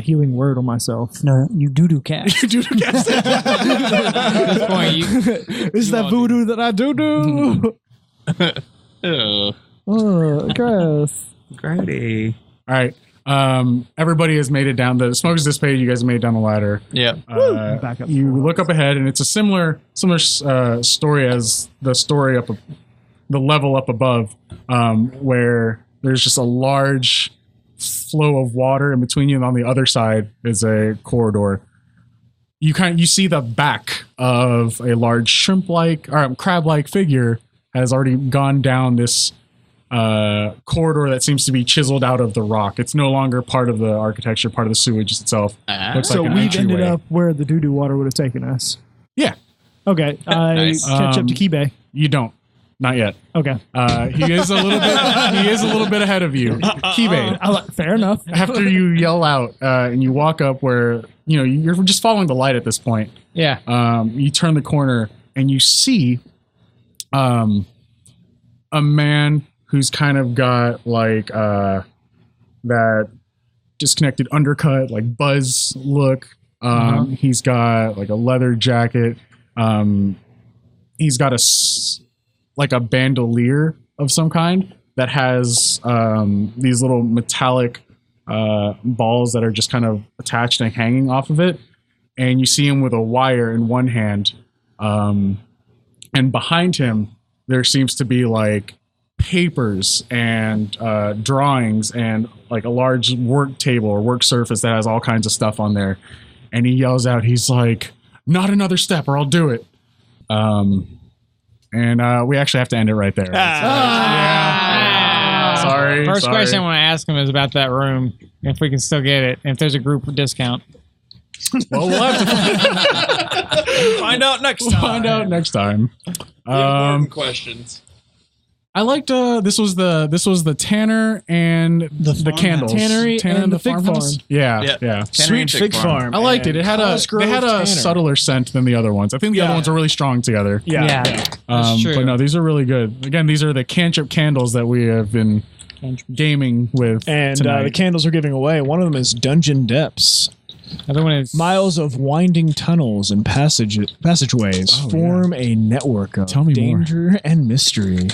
healing word on myself. No, you do cast. At this point, It's that voodoo that I do. Oh, gross. Grody. All right. Everybody has made it down. The smoke is dissipated. You guys have made it down the ladder. Yeah. Back up. You look up ahead, and it's a similar story as the story the level up above, where there's just a large flow of water in between you, and on the other side is a corridor. You see the back of a large shrimp-like or crab-like figure has already gone down this corridor that seems to be chiseled out of the rock. It's no longer part of the architecture, part of the sewage itself. Looks So like an we've ended entryway. up where the doo-doo water would have taken us. Yeah, Okay, I Nice. catch up to Kibe. you don't. Not yet. Okay, He is a little bit. He is a little bit ahead of you, Kibe. fair enough. After you yell out and you walk up where you're just following the light at this point. yeah. You turn the corner and you see a man who's kind of got like that disconnected undercut, like Buzz look. He's got like a leather jacket. He's got like a bandolier of some kind that has these little metallic balls that are just kind of attached and hanging off of it. And you see him with a wire in one hand. And behind him, there seems to be like papers and drawings and like a large work table or work surface that has all kinds of stuff on there. And he yells out, he's like, "Not another step or I'll do it." And we actually have to end it right there. Sorry. First question I want to ask him is about that room. If we can still get it. If there's a group discount. Well, we'll have to Find out next time. find out next time. Important questions. I liked this was the Tanner and the candles. Tannery and the fig farmhouse. farm. Yeah. Tanner Sweet and Fig Farm. I liked it. It had Cosgrove they had a Tanner. subtler scent than the other ones. I think the other ones are really strong together. Yeah. That's true. But no, these are really good. Again, these are the cantrip candles that we have been gaming with. And tonight. the candles we're giving away, one of them is Dungeon Depths. Other one is Miles of winding tunnels and passageways form a network of Tell me more. danger and mystery.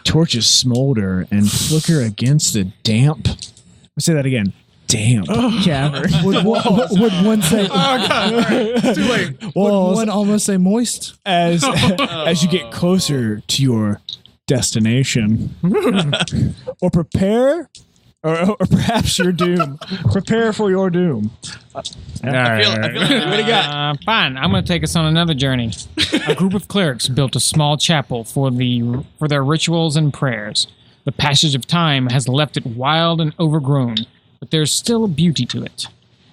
Torches smolder and flicker against the damp. Let's say that again. Damp cavern. Would one say? Too late. Would Walls one almost say moist? as you get closer to your destination, or prepare. Or perhaps your doom. Prepare for your doom. I feel like what do you got? Fine. I'm going to take us on another journey. A group of clerics built a small chapel for their rituals and prayers. The passage of time has left it wild and overgrown, but there's still a beauty to it.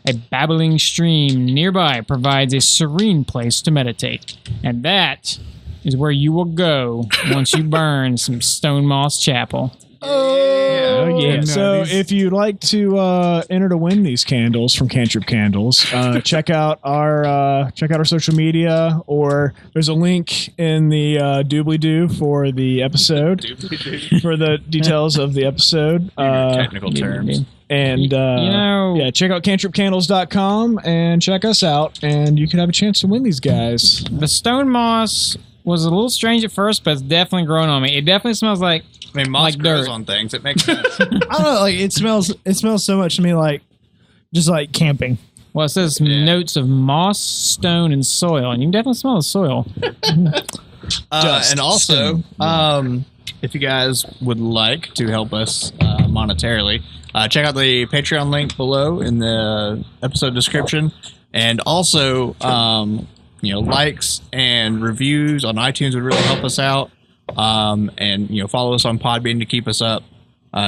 A babbling stream nearby provides a serene place to meditate, and that is where you will go once you burn some Stone Moss Chapel. Oh yeah! And, So these- if you'd like to enter to win these candles from Cantrip Candles, check out our social media, or there's a link in the doobly-doo for the episode for the details of the episode. Technical terms. And check out cantripcandles.com and check us out, and you can have a chance to win these guys. The Stone Moss was a little strange at first, but it's definitely grown on me. It definitely smells like I mean, moss like grows dirt. on things. It makes sense. I don't know. Like it smells so much to me like just like camping. Well, it says notes of moss, stone, and soil, and you can definitely smell the soil. And also, if you guys would like to help us monetarily, check out the Patreon link below in the episode description, and also, likes and reviews on iTunes would really help us out. And follow us on Podbean to keep us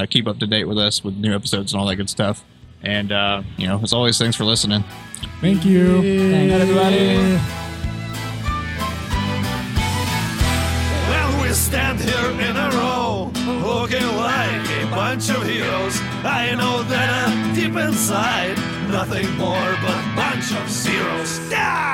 keep up to date with us with new episodes and all that good stuff. And as always, thanks for listening. Thank you. Thanks, everybody. Well, we stand here in a row, looking like a bunch of heroes. I know that deep inside, nothing more but a bunch of zeros. Ah!